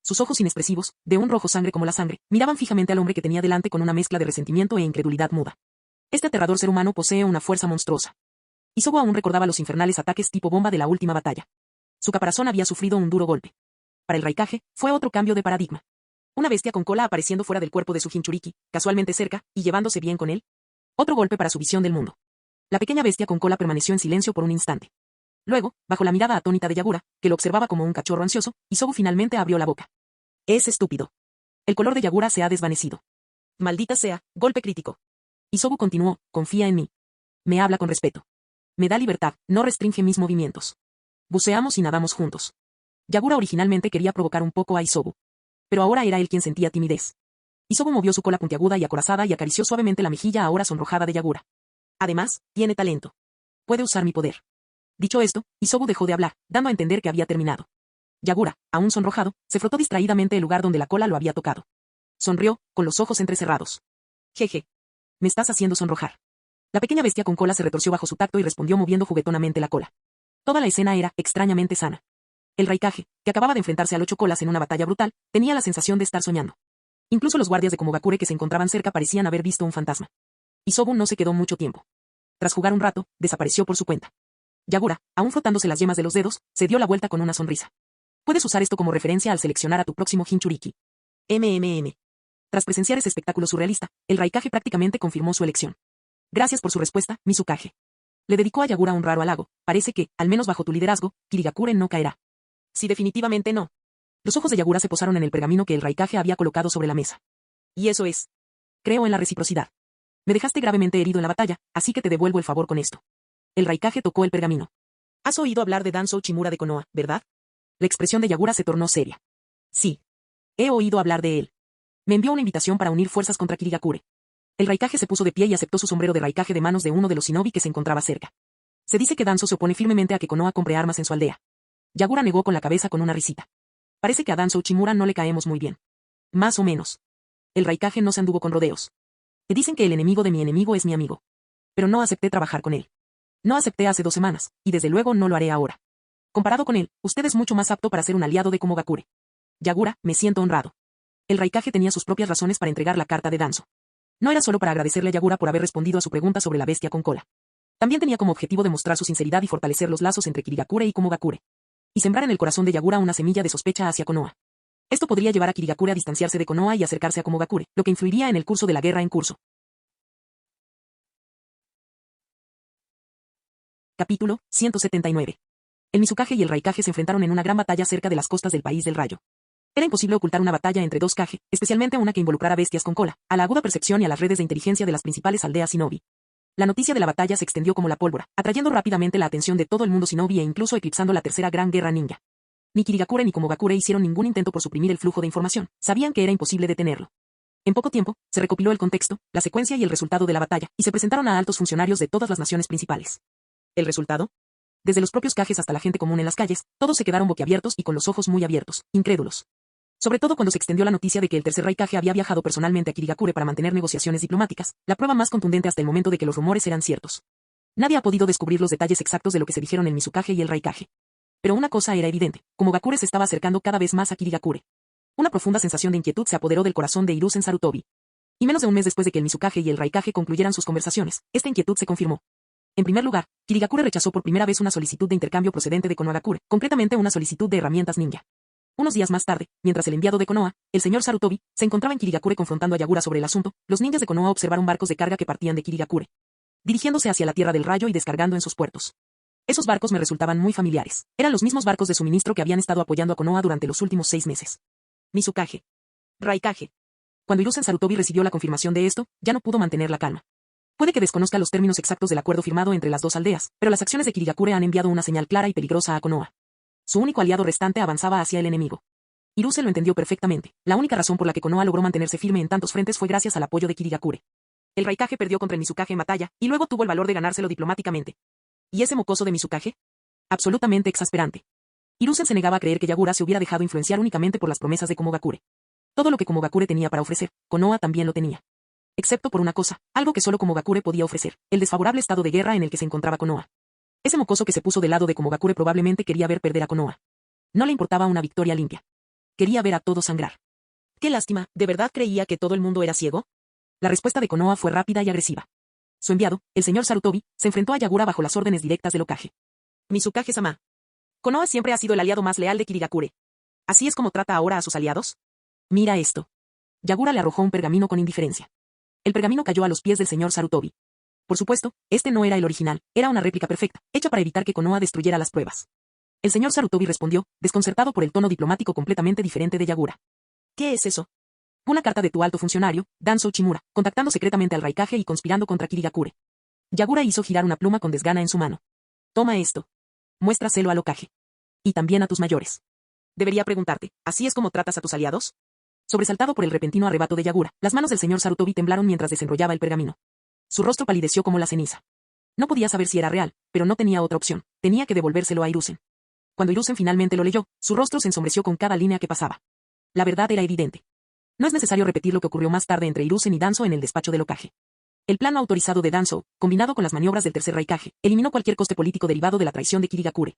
Sus ojos inexpresivos, de un rojo sangre como la sangre, miraban fijamente al hombre que tenía delante con una mezcla de resentimiento e incredulidad muda. Este aterrador ser humano posee una fuerza monstruosa. Isobu aún recordaba los infernales ataques tipo bomba de la última batalla. Su caparazón había sufrido un duro golpe. Para el Raikage, fue otro cambio de paradigma. Una bestia con cola apareciendo fuera del cuerpo de su Jinchuriki, casualmente cerca, y llevándose bien con él. Otro golpe para su visión del mundo. La pequeña bestia con cola permaneció en silencio por un instante. Luego, bajo la mirada atónita de Yagura, que lo observaba como un cachorro ansioso, Isobu finalmente abrió la boca. Es estúpido. El color de Yagura se ha desvanecido. Maldita sea, golpe crítico. Isobu continuó, confía en mí. Me habla con respeto. Me da libertad, no restringe mis movimientos. Buceamos y nadamos juntos. Yagura originalmente quería provocar un poco a Isobu. Pero ahora era él quien sentía timidez. Isobu movió su cola puntiaguda y acorazada y acarició suavemente la mejilla ahora sonrojada de Yagura. Además, tiene talento. Puede usar mi poder. Dicho esto, Isobu dejó de hablar, dando a entender que había terminado. Yagura, aún sonrojado, se frotó distraídamente el lugar donde la cola lo había tocado. Sonrió, con los ojos entrecerrados. Jeje. Me estás haciendo sonrojar. La pequeña bestia con cola se retorció bajo su tacto y respondió moviendo juguetonamente la cola. Toda la escena era, extrañamente sana. El Raikage, que acababa de enfrentarse al 8 colas en una batalla brutal, tenía la sensación de estar soñando. Incluso los guardias de Komogakure que se encontraban cerca parecían haber visto un fantasma. Isobu no se quedó mucho tiempo. Tras jugar un rato, desapareció por su cuenta. Yagura, aún frotándose las yemas de los dedos, se dio la vuelta con una sonrisa. Puedes usar esto como referencia al seleccionar a tu próximo Jinchuriki. Tras presenciar ese espectáculo surrealista, el Raikage prácticamente confirmó su elección. Gracias por su respuesta, Mizukage. Le dedicó a Yagura un raro halago. Parece que, al menos bajo tu liderazgo, Kirigakure no caerá. Sí, definitivamente no. Los ojos de Yagura se posaron en el pergamino que el Raikage había colocado sobre la mesa. Y eso es. Creo en la reciprocidad. Me dejaste gravemente herido en la batalla, así que te devuelvo el favor con esto. El Raikage tocó el pergamino. Has oído hablar de Danzo Uchimura de Konoha, ¿verdad? La expresión de Yagura se tornó seria. Sí. He oído hablar de él. Me envió una invitación para unir fuerzas contra Kirigakure. El Raikage se puso de pie y aceptó su sombrero de Raikage de manos de uno de los shinobi que se encontraba cerca. Se dice que Danzo se opone firmemente a que Konoha compre armas en su aldea. Yagura negó con la cabeza con una risita. Parece que a Danzo Uchimura no le caemos muy bien. Más o menos. El Raikage no se anduvo con rodeos. Te dicen que el enemigo de mi enemigo es mi amigo. Pero no acepté trabajar con él. No acepté hace 2 semanas, y desde luego no lo haré ahora. Comparado con él, usted es mucho más apto para ser un aliado de Komogakure. Yagura, me siento honrado. El Raikage tenía sus propias razones para entregar la carta de Danzo. No era solo para agradecerle a Yagura por haber respondido a su pregunta sobre la bestia con cola. También tenía como objetivo demostrar su sinceridad y fortalecer los lazos entre Kirigakure y Komogakure. Y sembrar en el corazón de Yagura una semilla de sospecha hacia Konoha. Esto podría llevar a Kirigakure a distanciarse de Konoha y acercarse a Komogakure, lo que influiría en el curso de la guerra en curso. Capítulo 179. El Mizukage y el Raikage se enfrentaron en una gran batalla cerca de las costas del País del Rayo. Era imposible ocultar una batalla entre dos Kage, especialmente una que involucrara bestias con cola, a la aguda percepción y a las redes de inteligencia de las principales aldeas shinobi. La noticia de la batalla se extendió como la pólvora, atrayendo rápidamente la atención de todo el mundo shinobi e incluso eclipsando la tercera gran guerra ninja. Ni Kirigakure ni Komogakure hicieron ningún intento por suprimir el flujo de información, sabían que era imposible detenerlo. En poco tiempo, se recopiló el contexto, la secuencia y el resultado de la batalla, y se presentaron a altos funcionarios de todas las naciones principales. ¿El resultado? Desde los propios Kages hasta la gente común en las calles, todos se quedaron boquiabiertos y con los ojos muy abiertos, incrédulos. Sobre todo cuando se extendió la noticia de que el tercer Raikage había viajado personalmente a Kirigakure para mantener negociaciones diplomáticas, la prueba más contundente hasta el momento de que los rumores eran ciertos. Nadie ha podido descubrir los detalles exactos de lo que se dijeron el Mizukage y el Raikage. Pero una cosa era evidente, Komogakure se estaba acercando cada vez más a Kirigakure. Una profunda sensación de inquietud se apoderó del corazón de Hiruzen Sarutobi. Y menos de un mes después de que el Mizukage y el Raikage concluyeran sus conversaciones, esta inquietud se confirmó. En primer lugar, Kirigakure rechazó por primera vez una solicitud de intercambio procedente de Konogakure, concretamente una solicitud de herramientas ninja. Unos días más tarde, mientras el enviado de Konoha, el señor Sarutobi, se encontraba en Kirigakure confrontando a Yagura sobre el asunto, los ninjas de Konoha observaron barcos de carga que partían de Kirigakure, dirigiéndose hacia la Tierra del Rayo y descargando en sus puertos. Esos barcos me resultaban muy familiares. Eran los mismos barcos de suministro que habían estado apoyando a Konoha durante los últimos 6 meses. Mizukage. Raikage. Cuando Hiruzen Sarutobi recibió la confirmación de esto, ya no pudo mantener la calma. Puede que desconozca los términos exactos del acuerdo firmado entre las dos aldeas, pero las acciones de Kirigakure han enviado una señal clara y peligrosa a Konoha. Su único aliado restante avanzaba hacia el enemigo. Hiruzen lo entendió perfectamente. La única razón por la que Konoha logró mantenerse firme en tantos frentes fue gracias al apoyo de Kirigakure. El Raikage perdió contra el Mizukage en batalla, y luego tuvo el valor de ganárselo diplomáticamente. ¿Y ese mocoso de Mizukage? Absolutamente exasperante. Hiruzen se negaba a creer que Yagura se hubiera dejado influenciar únicamente por las promesas de Komogakure. Todo lo que Komogakure tenía para ofrecer, Konoha también lo tenía. Excepto por una cosa, algo que solo Komogakure podía ofrecer, el desfavorable estado de guerra en el que se encontraba Konoha. Ese mocoso que se puso del lado de Komogakure probablemente quería ver perder a Konoha. No le importaba una victoria limpia. quería ver a todos sangrar. Qué lástima, ¿de verdad creía que todo el mundo era ciego? La respuesta de Konoha fue rápida y agresiva. Su enviado, el señor Sarutobi, se enfrentó a Yagura bajo las órdenes directas del Hokage. Mizukage-sama. Konoha siempre ha sido el aliado más leal de Kirigakure. ¿Así es como trata ahora a sus aliados? Mira esto. Yagura le arrojó un pergamino con indiferencia. El pergamino cayó a los pies del señor Sarutobi. Por supuesto, este no era el original, era una réplica perfecta, hecha para evitar que Konoha destruyera las pruebas. El señor Sarutobi respondió, desconcertado por el tono diplomático completamente diferente de Yagura. ¿Qué es eso? Una carta de tu alto funcionario, Danzo Uchimura, contactando secretamente al Raikage y conspirando contra Kirigakure. Yagura hizo girar una pluma con desgana en su mano. Toma esto. Muéstraselo al Hokage. Y también a tus mayores. Debería preguntarte, ¿así es como tratas a tus aliados? Sobresaltado por el repentino arrebato de Yagura, las manos del señor Sarutobi temblaron mientras desenrollaba el pergamino. Su rostro palideció como la ceniza. No podía saber si era real, pero no tenía otra opción, tenía que devolvérselo a Hiruzen. Cuando Hiruzen finalmente lo leyó, su rostro se ensombreció con cada línea que pasaba. La verdad era evidente. No es necesario repetir lo que ocurrió más tarde entre Hiruzen y Danzo en el despacho del Hokage. El plano autorizado de Danzo, combinado con las maniobras del tercer Raikage, eliminó cualquier coste político derivado de la traición de Kirigakure.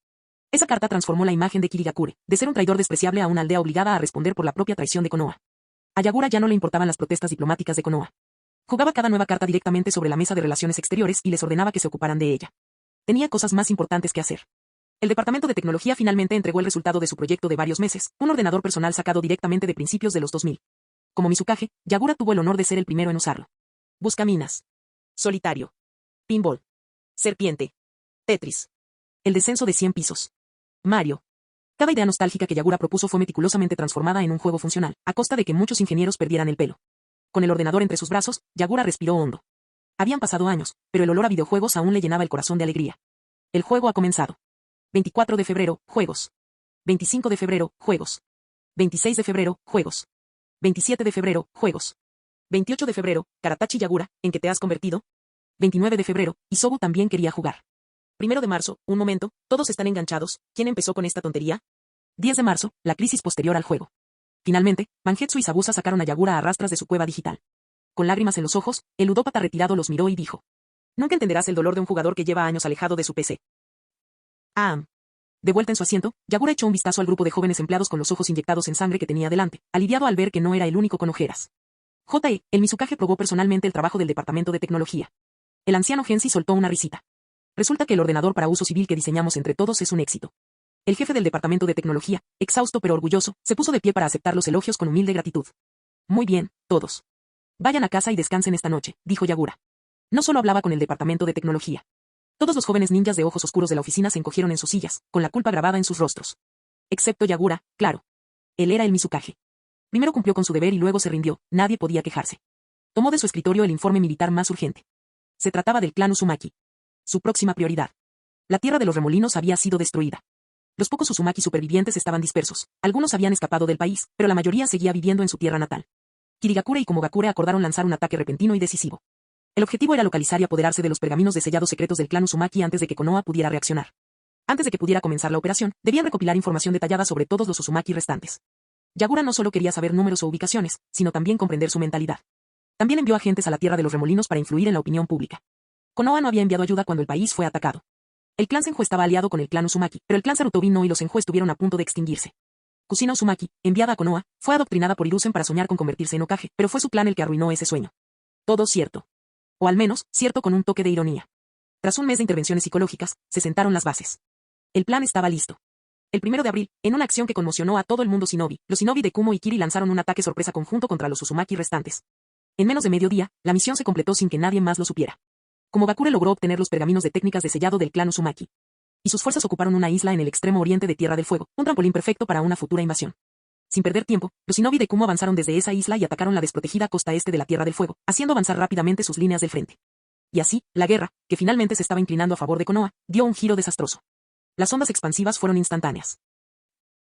Esa carta transformó la imagen de Kirigakure, de ser un traidor despreciable a una aldea obligada a responder por la propia traición de Konoha. A Yagura ya no le importaban las protestas diplomáticas de Konoha. Jugaba cada nueva carta directamente sobre la mesa de relaciones exteriores y les ordenaba que se ocuparan de ella. Tenía cosas más importantes que hacer. El Departamento de Tecnología finalmente entregó el resultado de su proyecto de varios meses, un ordenador personal sacado directamente de principios de los 2000. Como Mizukage, Yagura tuvo el honor de ser el primero en usarlo. Buscaminas. Solitario. Pinball. Serpiente. Tetris. El descenso de 100 pisos. Mario. Cada idea nostálgica que Yagura propuso fue meticulosamente transformada en un juego funcional, a costa de que muchos ingenieros perdieran el pelo. Con el ordenador entre sus brazos, Yagura respiró hondo. Habían pasado años, pero el olor a videojuegos aún le llenaba el corazón de alegría. El juego ha comenzado. 24 de febrero, juegos. 25 de febrero, juegos. 26 de febrero, juegos. 27 de febrero, juegos. 28 de febrero, Karatachi Yagura, ¿en qué te has convertido? 29 de febrero, Isobu también quería jugar. 1 de marzo, un momento, todos están enganchados, ¿quién empezó con esta tontería? 10 de marzo, la crisis posterior al juego. Finalmente, Mangetsu y Sabusa sacaron a Yagura a rastras de su cueva digital. Con lágrimas en los ojos, el ludópata retirado los miró y dijo. Nunca entenderás el dolor de un jugador que lleva años alejado de su PC. De vuelta en su asiento, Yagura echó un vistazo al grupo de jóvenes empleados con los ojos inyectados en sangre que tenía delante, aliviado al ver que no era el único con ojeras. El Mizukage probó personalmente el trabajo del Departamento de Tecnología. El anciano Gensi soltó una risita. Resulta que el ordenador para uso civil que diseñamos entre todos es un éxito. El jefe del Departamento de Tecnología, exhausto pero orgulloso, se puso de pie para aceptar los elogios con humilde gratitud. Muy bien, todos. Vayan a casa y descansen esta noche, dijo Yagura. No solo hablaba con el Departamento de Tecnología. Todos los jóvenes ninjas de ojos oscuros de la oficina se encogieron en sus sillas, con la culpa grabada en sus rostros. Excepto Yagura, claro. Él era el Mizukage. Primero cumplió con su deber y luego se rindió, nadie podía quejarse. Tomó de su escritorio el informe militar más urgente. Se trataba del clan Uzumaki. Su próxima prioridad. La tierra de los remolinos había sido destruida. Los pocos Uzumaki supervivientes estaban dispersos, algunos habían escapado del país, pero la mayoría seguía viviendo en su tierra natal. Kirigakure y Komogakure acordaron lanzar un ataque repentino y decisivo. El objetivo era localizar y apoderarse de los pergaminos de sellados secretos del clan Uzumaki antes de que Konoha pudiera reaccionar. Antes de que pudiera comenzar la operación, debían recopilar información detallada sobre todos los Uzumaki restantes. Yagura no solo quería saber números o ubicaciones, sino también comprender su mentalidad. También envió agentes a la tierra de los remolinos para influir en la opinión pública. Konoha no había enviado ayuda cuando el país fue atacado. El clan Senju estaba aliado con el clan Uzumaki, pero el clan Sarutobi no y los Senju estuvieron a punto de extinguirse. Kusina Uzumaki, enviada a Konoha, fue adoctrinada por Hiruzen para soñar con convertirse en Hokage, pero fue su clan el que arruinó ese sueño. Todo cierto. O al menos, cierto con un toque de ironía. Tras un mes de intervenciones psicológicas, se sentaron las bases. El plan estaba listo. El 1 de abril, en una acción que conmocionó a todo el mundo shinobi, los shinobi de Kumo y Kiri lanzaron un ataque sorpresa conjunto contra los Uzumaki restantes. En menos de mediodía, la misión se completó sin que nadie más lo supiera. Komogakure logró obtener los pergaminos de técnicas de sellado del clan Uzumaki. Y sus fuerzas ocuparon una isla en el extremo oriente de Tierra del Fuego, un trampolín perfecto para una futura invasión. Sin perder tiempo, los shinobi de Kumo avanzaron desde esa isla y atacaron la desprotegida costa este de la Tierra del Fuego, haciendo avanzar rápidamente sus líneas del frente. Y así, la guerra, que finalmente se estaba inclinando a favor de Konoha, dio un giro desastroso. Las ondas expansivas fueron instantáneas.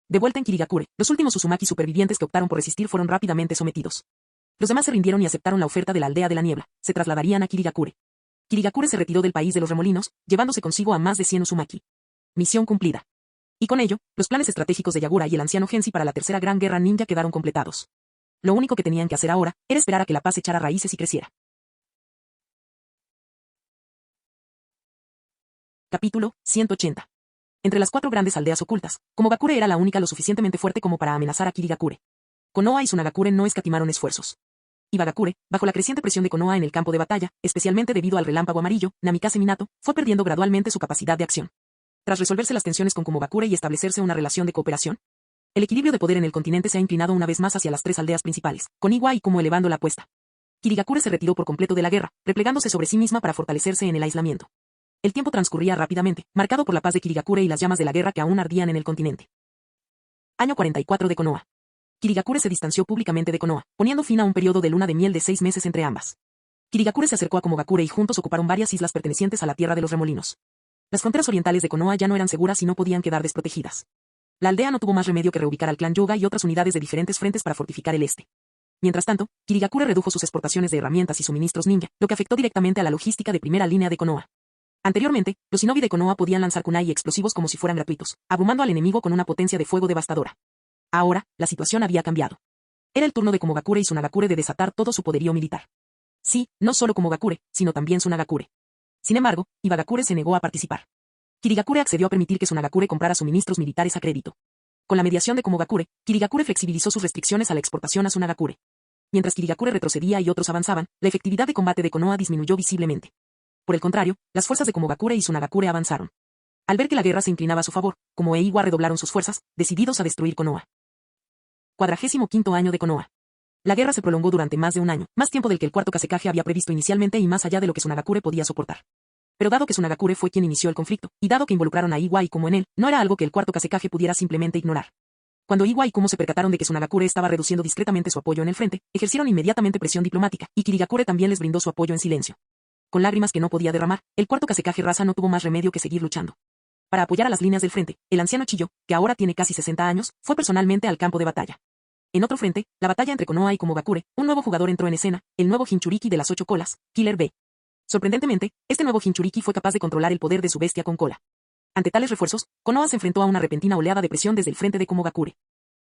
De vuelta en Kirigakure, los últimos Uzumaki supervivientes que optaron por resistir fueron rápidamente sometidos. Los demás se rindieron y aceptaron la oferta de la aldea de la niebla, se trasladarían a Kirigakure. Kirigakure se retiró del país de los remolinos, llevándose consigo a más de 100 Uzumaki. Misión cumplida. Y con ello, los planes estratégicos de Yagura y el anciano Gensi para la tercera gran guerra ninja quedaron completados. Lo único que tenían que hacer ahora, era esperar a que la paz echara raíces y creciera. Capítulo 180. Entre las 4 grandes aldeas ocultas, Komogakure era la única lo suficientemente fuerte como para amenazar a Kirigakure. Konoha y Tsunagakure no escatimaron esfuerzos. Iwagakure, bajo la creciente presión de Konoha en el campo de batalla, especialmente debido al relámpago amarillo, Namikaze Minato, fue perdiendo gradualmente su capacidad de acción. Tras resolverse las tensiones con Komogakure y establecerse una relación de cooperación, el equilibrio de poder en el continente se ha inclinado una vez más hacia las 3 aldeas principales, con Iwa y Kumo elevando la apuesta. Kirigakure se retiró por completo de la guerra, replegándose sobre sí misma para fortalecerse en el aislamiento. El tiempo transcurría rápidamente, marcado por la paz de Kirigakure y las llamas de la guerra que aún ardían en el continente. Año 44 de Konoha. Kirigakure se distanció públicamente de Konoha, poniendo fin a un periodo de luna de miel de 6 meses entre ambas. Kirigakure se acercó a Komogakure y juntos ocuparon varias islas pertenecientes a la Tierra de los Remolinos. Las fronteras orientales de Konoha ya no eran seguras y no podían quedar desprotegidas. La aldea no tuvo más remedio que reubicar al clan Yoga y otras unidades de diferentes frentes para fortificar el este. Mientras tanto, Kirigakure redujo sus exportaciones de herramientas y suministros ninja, lo que afectó directamente a la logística de primera línea de Konoha. Anteriormente, los shinobi de Konoha podían lanzar kunai y explosivos como si fueran gratuitos, abrumando al enemigo con una potencia de fuego devastadora. Ahora, la situación había cambiado. Era el turno de Komogakure y Tsunagakure de desatar todo su poderío militar. Sí, no solo Komogakure, sino también Tsunagakure. Sin embargo, Iwagakure se negó a participar. Kirigakure accedió a permitir que Tsunagakure comprara suministros militares a crédito. Con la mediación de Komogakure, Kirigakure flexibilizó sus restricciones a la exportación a Tsunagakure. Mientras Kirigakure retrocedía y otros avanzaban, la efectividad de combate de Konoha disminuyó visiblemente. Por el contrario, las fuerzas de Komogakure y Tsunagakure avanzaron. Al ver que la guerra se inclinaba a su favor, Komo e Iwa redoblaron sus fuerzas, decididos a destruir Konoha. 45º año de Konoha. La guerra se prolongó durante más de un año, más tiempo del que el cuarto Kazekage había previsto inicialmente y más allá de lo que Tsunagakure podía soportar. Pero dado que Tsunagakure fue quien inició el conflicto, y dado que involucraron a Iwa y Kumo en él, no era algo que el cuarto Kazekage pudiera simplemente ignorar. Cuando Iwa y Kumo se percataron de que Tsunagakure estaba reduciendo discretamente su apoyo en el frente, ejercieron inmediatamente presión diplomática, y Kirigakure también les brindó su apoyo en silencio. Con lágrimas que no podía derramar, el cuarto Kazekage Rasa no tuvo más remedio que seguir luchando. Para apoyar a las líneas del frente, el anciano Chiyo, que ahora tiene casi 60 años, fue personalmente al campo de batalla. En otro frente, la batalla entre Konoha y Komogakure, un nuevo jugador entró en escena, el nuevo Jinchuriki de las 8 colas, Killer B. Sorprendentemente, este nuevo Jinchuriki fue capaz de controlar el poder de su bestia con cola. Ante tales refuerzos, Konoha se enfrentó a una repentina oleada de presión desde el frente de Komogakure.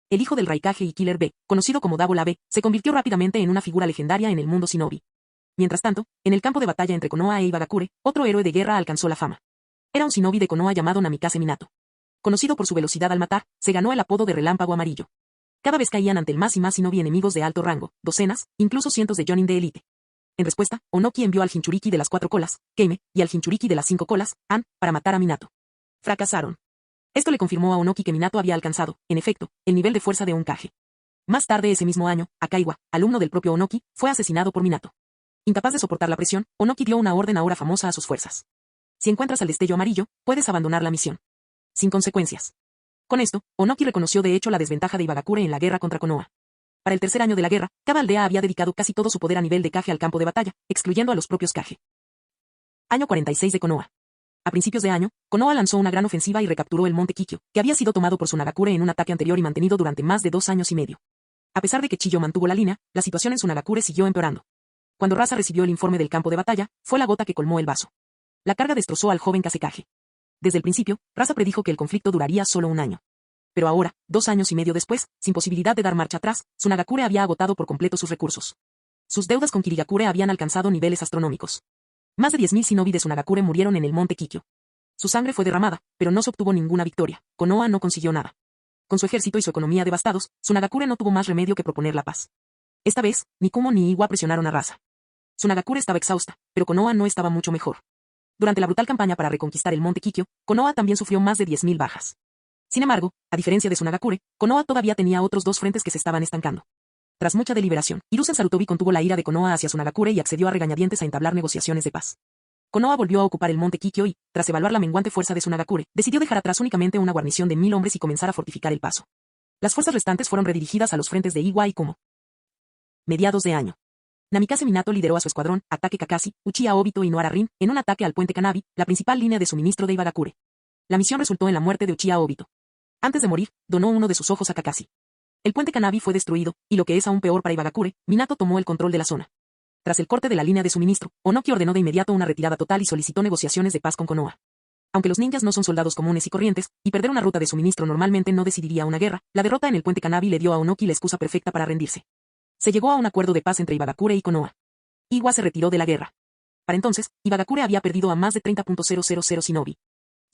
El hijo del Raikage y Killer B, conocido como Dabola B, se convirtió rápidamente en una figura legendaria en el mundo shinobi. Mientras tanto, en el campo de batalla entre Konoha e Iwagakure, otro héroe de guerra alcanzó la fama. Era un shinobi de Konoha llamado Namikaze Minato. Conocido por su velocidad al matar, se ganó el apodo de Relámpago Amarillo. Cada vez caían ante él más y más shinobi enemigos de alto rango, docenas, incluso cientos de Jonin de élite. En respuesta, Onoki envió al Jinchuriki de las 4 colas, Keime, y al Jinchuriki de las 5 colas, An, para matar a Minato. Fracasaron. Esto le confirmó a Onoki que Minato había alcanzado, en efecto, el nivel de fuerza de un Kage. Más tarde ese mismo año, Akaiwa, alumno del propio Onoki, fue asesinado por Minato. Incapaz de soportar la presión, Onoki dio una orden ahora famosa a sus fuerzas. Si encuentras al destello amarillo, puedes abandonar la misión. Sin consecuencias. Con esto, Onoki reconoció de hecho la desventaja de Iwagakure en la guerra contra Konoha. Para el tercer año de la guerra, cada aldea había dedicado casi todo su poder a nivel de Kage al campo de batalla, excluyendo a los propios Kage. Año 46 de Konoha. A principios de año, Konoha lanzó una gran ofensiva y recapturó el monte Kikyo, que había sido tomado por Tsunagakure en un ataque anterior y mantenido durante más de 2 años y medio. A pesar de que Chiyo mantuvo la línea, la situación en Tsunagakure siguió empeorando. Cuando Rasa recibió el informe del campo de batalla, fue la gota que colmó el vaso. La carga destrozó al joven Kazekage. Desde el principio, Rasa predijo que el conflicto duraría solo un año. Pero ahora, 2 años y medio después, sin posibilidad de dar marcha atrás, Tsunagakure había agotado por completo sus recursos. Sus deudas con Kirigakure habían alcanzado niveles astronómicos. Más de 10.000 shinobi de Tsunagakure murieron en el monte Kikyo. Su sangre fue derramada, pero no se obtuvo ninguna victoria. Konoha no consiguió nada. Con su ejército y su economía devastados, Tsunagakure no tuvo más remedio que proponer la paz. Esta vez, ni Kumo ni Iwa presionaron a Rasa. Tsunagakure estaba exhausta, pero Konoha no estaba mucho mejor. Durante la brutal campaña para reconquistar el monte Kikyo, Konoha también sufrió más de 10.000 bajas. Sin embargo, a diferencia de Tsunagakure, Konoha todavía tenía otros 2 frentes que se estaban estancando. Tras mucha deliberación, Hiruzen Sarutobi contuvo la ira de Konoha hacia Tsunagakure y accedió a regañadientes a entablar negociaciones de paz. Konoha volvió a ocupar el monte Kikyo y, tras evaluar la menguante fuerza de Tsunagakure, decidió dejar atrás únicamente una guarnición de 1.000 hombres y comenzar a fortificar el paso. Las fuerzas restantes fueron redirigidas a los frentes de Iwa y Kumo. Mediados de año. Namikaze Minato lideró a su escuadrón, Ataque Kakashi, Uchiha Obito y Nohara Rin, en un ataque al puente Kanabi, la principal línea de suministro de Iwagakure. La misión resultó en la muerte de Uchiha Obito. Antes de morir, donó uno de sus ojos a Kakashi. El puente Kanabi fue destruido, y lo que es aún peor para Iwagakure, Minato tomó el control de la zona. Tras el corte de la línea de suministro, Onoki ordenó de inmediato una retirada total y solicitó negociaciones de paz con Konoha. Aunque los ninjas no son soldados comunes y corrientes, y perder una ruta de suministro normalmente no decidiría una guerra, la derrota en el puente Kanabi le dio a Onoki la excusa perfecta para rendirse. Se llegó a un acuerdo de paz entre Iwagakure y Konoha. Iwa se retiró de la guerra. Para entonces, Iwagakure había perdido a más de 30.000 shinobi.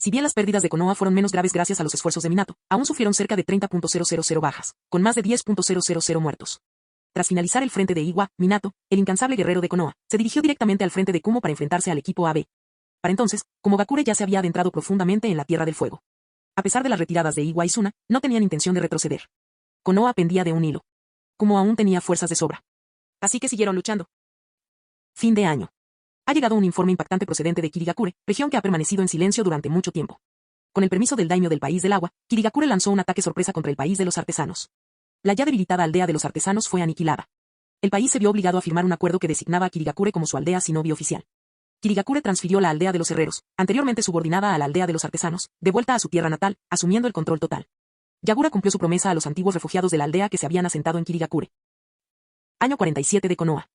Si bien las pérdidas de Konoha fueron menos graves gracias a los esfuerzos de Minato, aún sufrieron cerca de 30.000 bajas, con más de 10.000 muertos. Tras finalizar el frente de Iwa, Minato, el incansable guerrero de Konoha, se dirigió directamente al frente de Kumo para enfrentarse al equipo AB. Para entonces, Komogakure ya se había adentrado profundamente en la Tierra del Fuego. A pesar de las retiradas de Iwa y Suna, no tenían intención de retroceder. Konoha pendía de un hilo. Kumo aún tenía fuerzas de sobra. Así que siguieron luchando. Fin de año. Ha llegado un informe impactante procedente de Kirigakure, región que ha permanecido en silencio durante mucho tiempo. Con el permiso del daimyo del país del agua, Kirigakure lanzó un ataque sorpresa contra el país de los artesanos. La ya debilitada aldea de los artesanos fue aniquilada. El país se vio obligado a firmar un acuerdo que designaba a Kirigakure como su aldea shinobi oficial. Kirigakure transfirió la aldea de los herreros, anteriormente subordinada a la aldea de los artesanos, de vuelta a su tierra natal, asumiendo el control total. Yagura cumplió su promesa a los antiguos refugiados de la aldea que se habían asentado en Kirigakure. Año 47 de Konoha.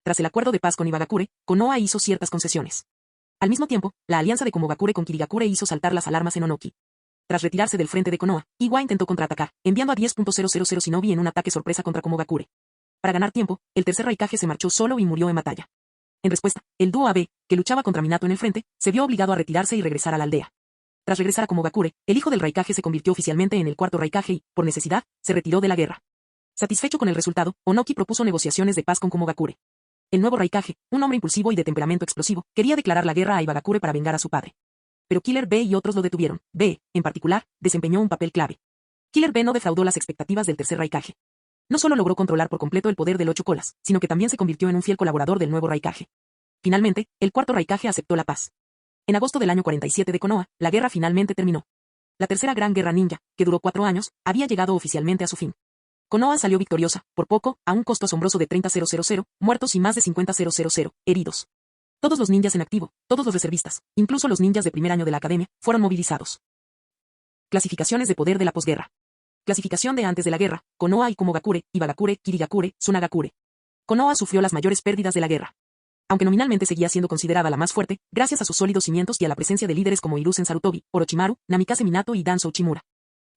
Tras el acuerdo de paz con Ibagakure, Konoha hizo ciertas concesiones. Al mismo tiempo, la alianza de Komogakure con Kirigakure hizo saltar las alarmas en Onoki. Tras retirarse del frente de Konoha, Iwa intentó contraatacar, enviando a 10.000 shinobi en un ataque sorpresa contra Komogakure. Para ganar tiempo, el tercer Raikage se marchó solo y murió en batalla. En respuesta, el dúo AB, que luchaba contra Minato en el frente, se vio obligado a retirarse y regresar a la aldea. Tras regresar a Komogakure, el hijo del Raikage se convirtió oficialmente en el cuarto Raikage y, por necesidad, se retiró de la guerra. Satisfecho con el resultado, Onoki propuso negociaciones de paz con Komogakure. El nuevo Raikage, un hombre impulsivo y de temperamento explosivo, quería declarar la guerra a Ibagakure para vengar a su padre. Pero Killer B y otros lo detuvieron. B, en particular, desempeñó un papel clave. Killer B no defraudó las expectativas del tercer Raikage. No solo logró controlar por completo el poder del ocho colas, sino que también se convirtió en un fiel colaborador del nuevo Raikage. Finalmente, el cuarto Raikage aceptó la paz. En agosto del año 47 de Konoha, la guerra finalmente terminó. La tercera gran guerra ninja, que duró 4 años, había llegado oficialmente a su fin. Konoha salió victoriosa, por poco, a un costo asombroso de 30.000 muertos y más de 50.000 heridos. Todos los ninjas en activo, todos los reservistas, incluso los ninjas de primer año de la academia, fueron movilizados. Clasificaciones de poder de la posguerra. Clasificación de antes de la guerra: Konoha y Komogakure, Ibagakure, Kirigakure, Tsunagakure. Konoha sufrió las mayores pérdidas de la guerra. Aunque nominalmente seguía siendo considerada la más fuerte, gracias a sus sólidos cimientos y a la presencia de líderes como Hiruzen Sarutobi, Orochimaru, Namikaze Minato y Danzo Uchimura.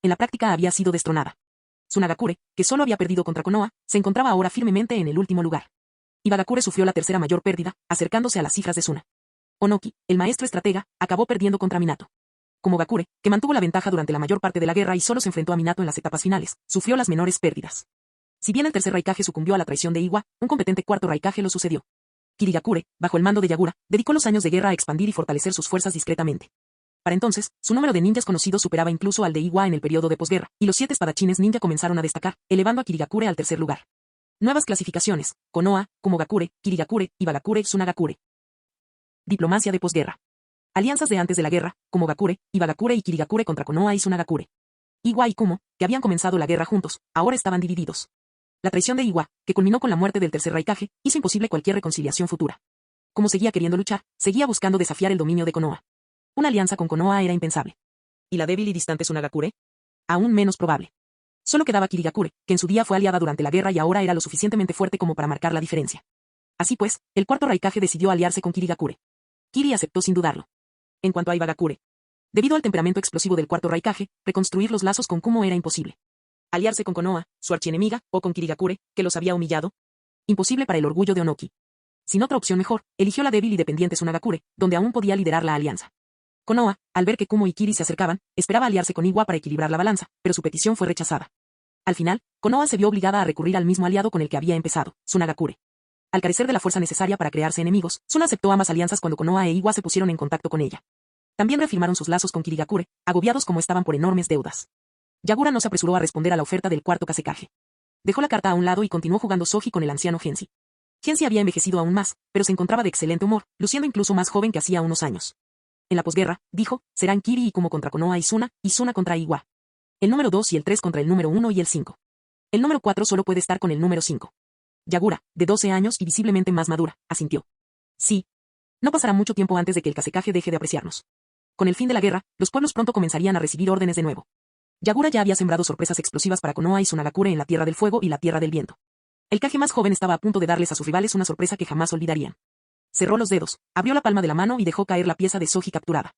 En la práctica había sido destronada. Tsunagakure, que solo había perdido contra Konoha, se encontraba ahora firmemente en el último lugar. Ibagakure sufrió la tercera mayor pérdida, acercándose a las cifras de Suna. Onoki, el maestro estratega, acabó perdiendo contra Minato. Komogakure, que mantuvo la ventaja durante la mayor parte de la guerra y solo se enfrentó a Minato en las etapas finales, sufrió las menores pérdidas. Si bien el tercer Raikage sucumbió a la traición de Iwa, un competente cuarto Raikage lo sucedió. Kirigakure, bajo el mando de Yagura, dedicó los años de guerra a expandir y fortalecer sus fuerzas discretamente. Para entonces, su número de ninjas conocidos superaba incluso al de Iwa en el periodo de posguerra, y los 7 espadachines ninja comenzaron a destacar, elevando a Kirigakure al tercer lugar. Nuevas clasificaciones: Konoha, Komogakure, Kirigakure, Ibagakure, Tsunagakure. Diplomacia de posguerra. Alianzas de antes de la guerra: Komogakure, Ibagakure y Kirigakure contra Konoha y Tsunagakure. Iwa y Kumo, que habían comenzado la guerra juntos, ahora estaban divididos. La traición de Iwa, que culminó con la muerte del tercer Raikage, hizo imposible cualquier reconciliación futura. Como seguía queriendo luchar, seguía buscando desafiar el dominio de Konoha. Una alianza con Konoha era impensable. ¿Y la débil y distante Tsunagakure? Aún menos probable. Solo quedaba Kirigakure, que en su día fue aliada durante la guerra y ahora era lo suficientemente fuerte como para marcar la diferencia. Así pues, el cuarto Raikage decidió aliarse con Kirigakure. Kiri aceptó sin dudarlo. En cuanto a Ibagakure, debido al temperamento explosivo del cuarto Raikage, reconstruir los lazos con Kumo era imposible. Aliarse con Konoha, su archienemiga, o con Kirigakure, que los había humillado. Imposible para el orgullo de Onoki. Sin otra opción mejor, eligió la débil y dependiente Tsunagakure, donde aún podía liderar la alianza. Konoha, al ver que Kumo y Kiri se acercaban, esperaba aliarse con Iwa para equilibrar la balanza, pero su petición fue rechazada. Al final, Konoha se vio obligada a recurrir al mismo aliado con el que había empezado, Tsunagakure. Al carecer de la fuerza necesaria para crearse enemigos, Tsuna aceptó ambas alianzas cuando Konoha e Iwa se pusieron en contacto con ella. También reafirmaron sus lazos con Kirigakure, agobiados como estaban por enormes deudas. Yagura no se apresuró a responder a la oferta del cuarto Kazekage. Dejó la carta a un lado y continuó jugando Soji con el anciano Genshi. Genshi había envejecido aún más, pero se encontraba de excelente humor, luciendo incluso más joven que hacía unos años. En la posguerra, dijo, serán Kiri y Kumo contra Konoha y Suna contra Iwa. El número 2 y el 3 contra el número 1 y el 5. El número 4 solo puede estar con el número 5. Yagura, de 12 años y visiblemente más madura, asintió. Sí. No pasará mucho tiempo antes de que el Kazekage deje de apreciarnos. Con el fin de la guerra, los pueblos pronto comenzarían a recibir órdenes de nuevo. Yagura ya había sembrado sorpresas explosivas para Konoha y Tsunagakure en la Tierra del Fuego y la Tierra del Viento. El Kage más joven estaba a punto de darles a sus rivales una sorpresa que jamás olvidarían. Cerró los dedos, abrió la palma de la mano y dejó caer la pieza de Soji capturada.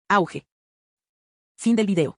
Auge. Fin del video.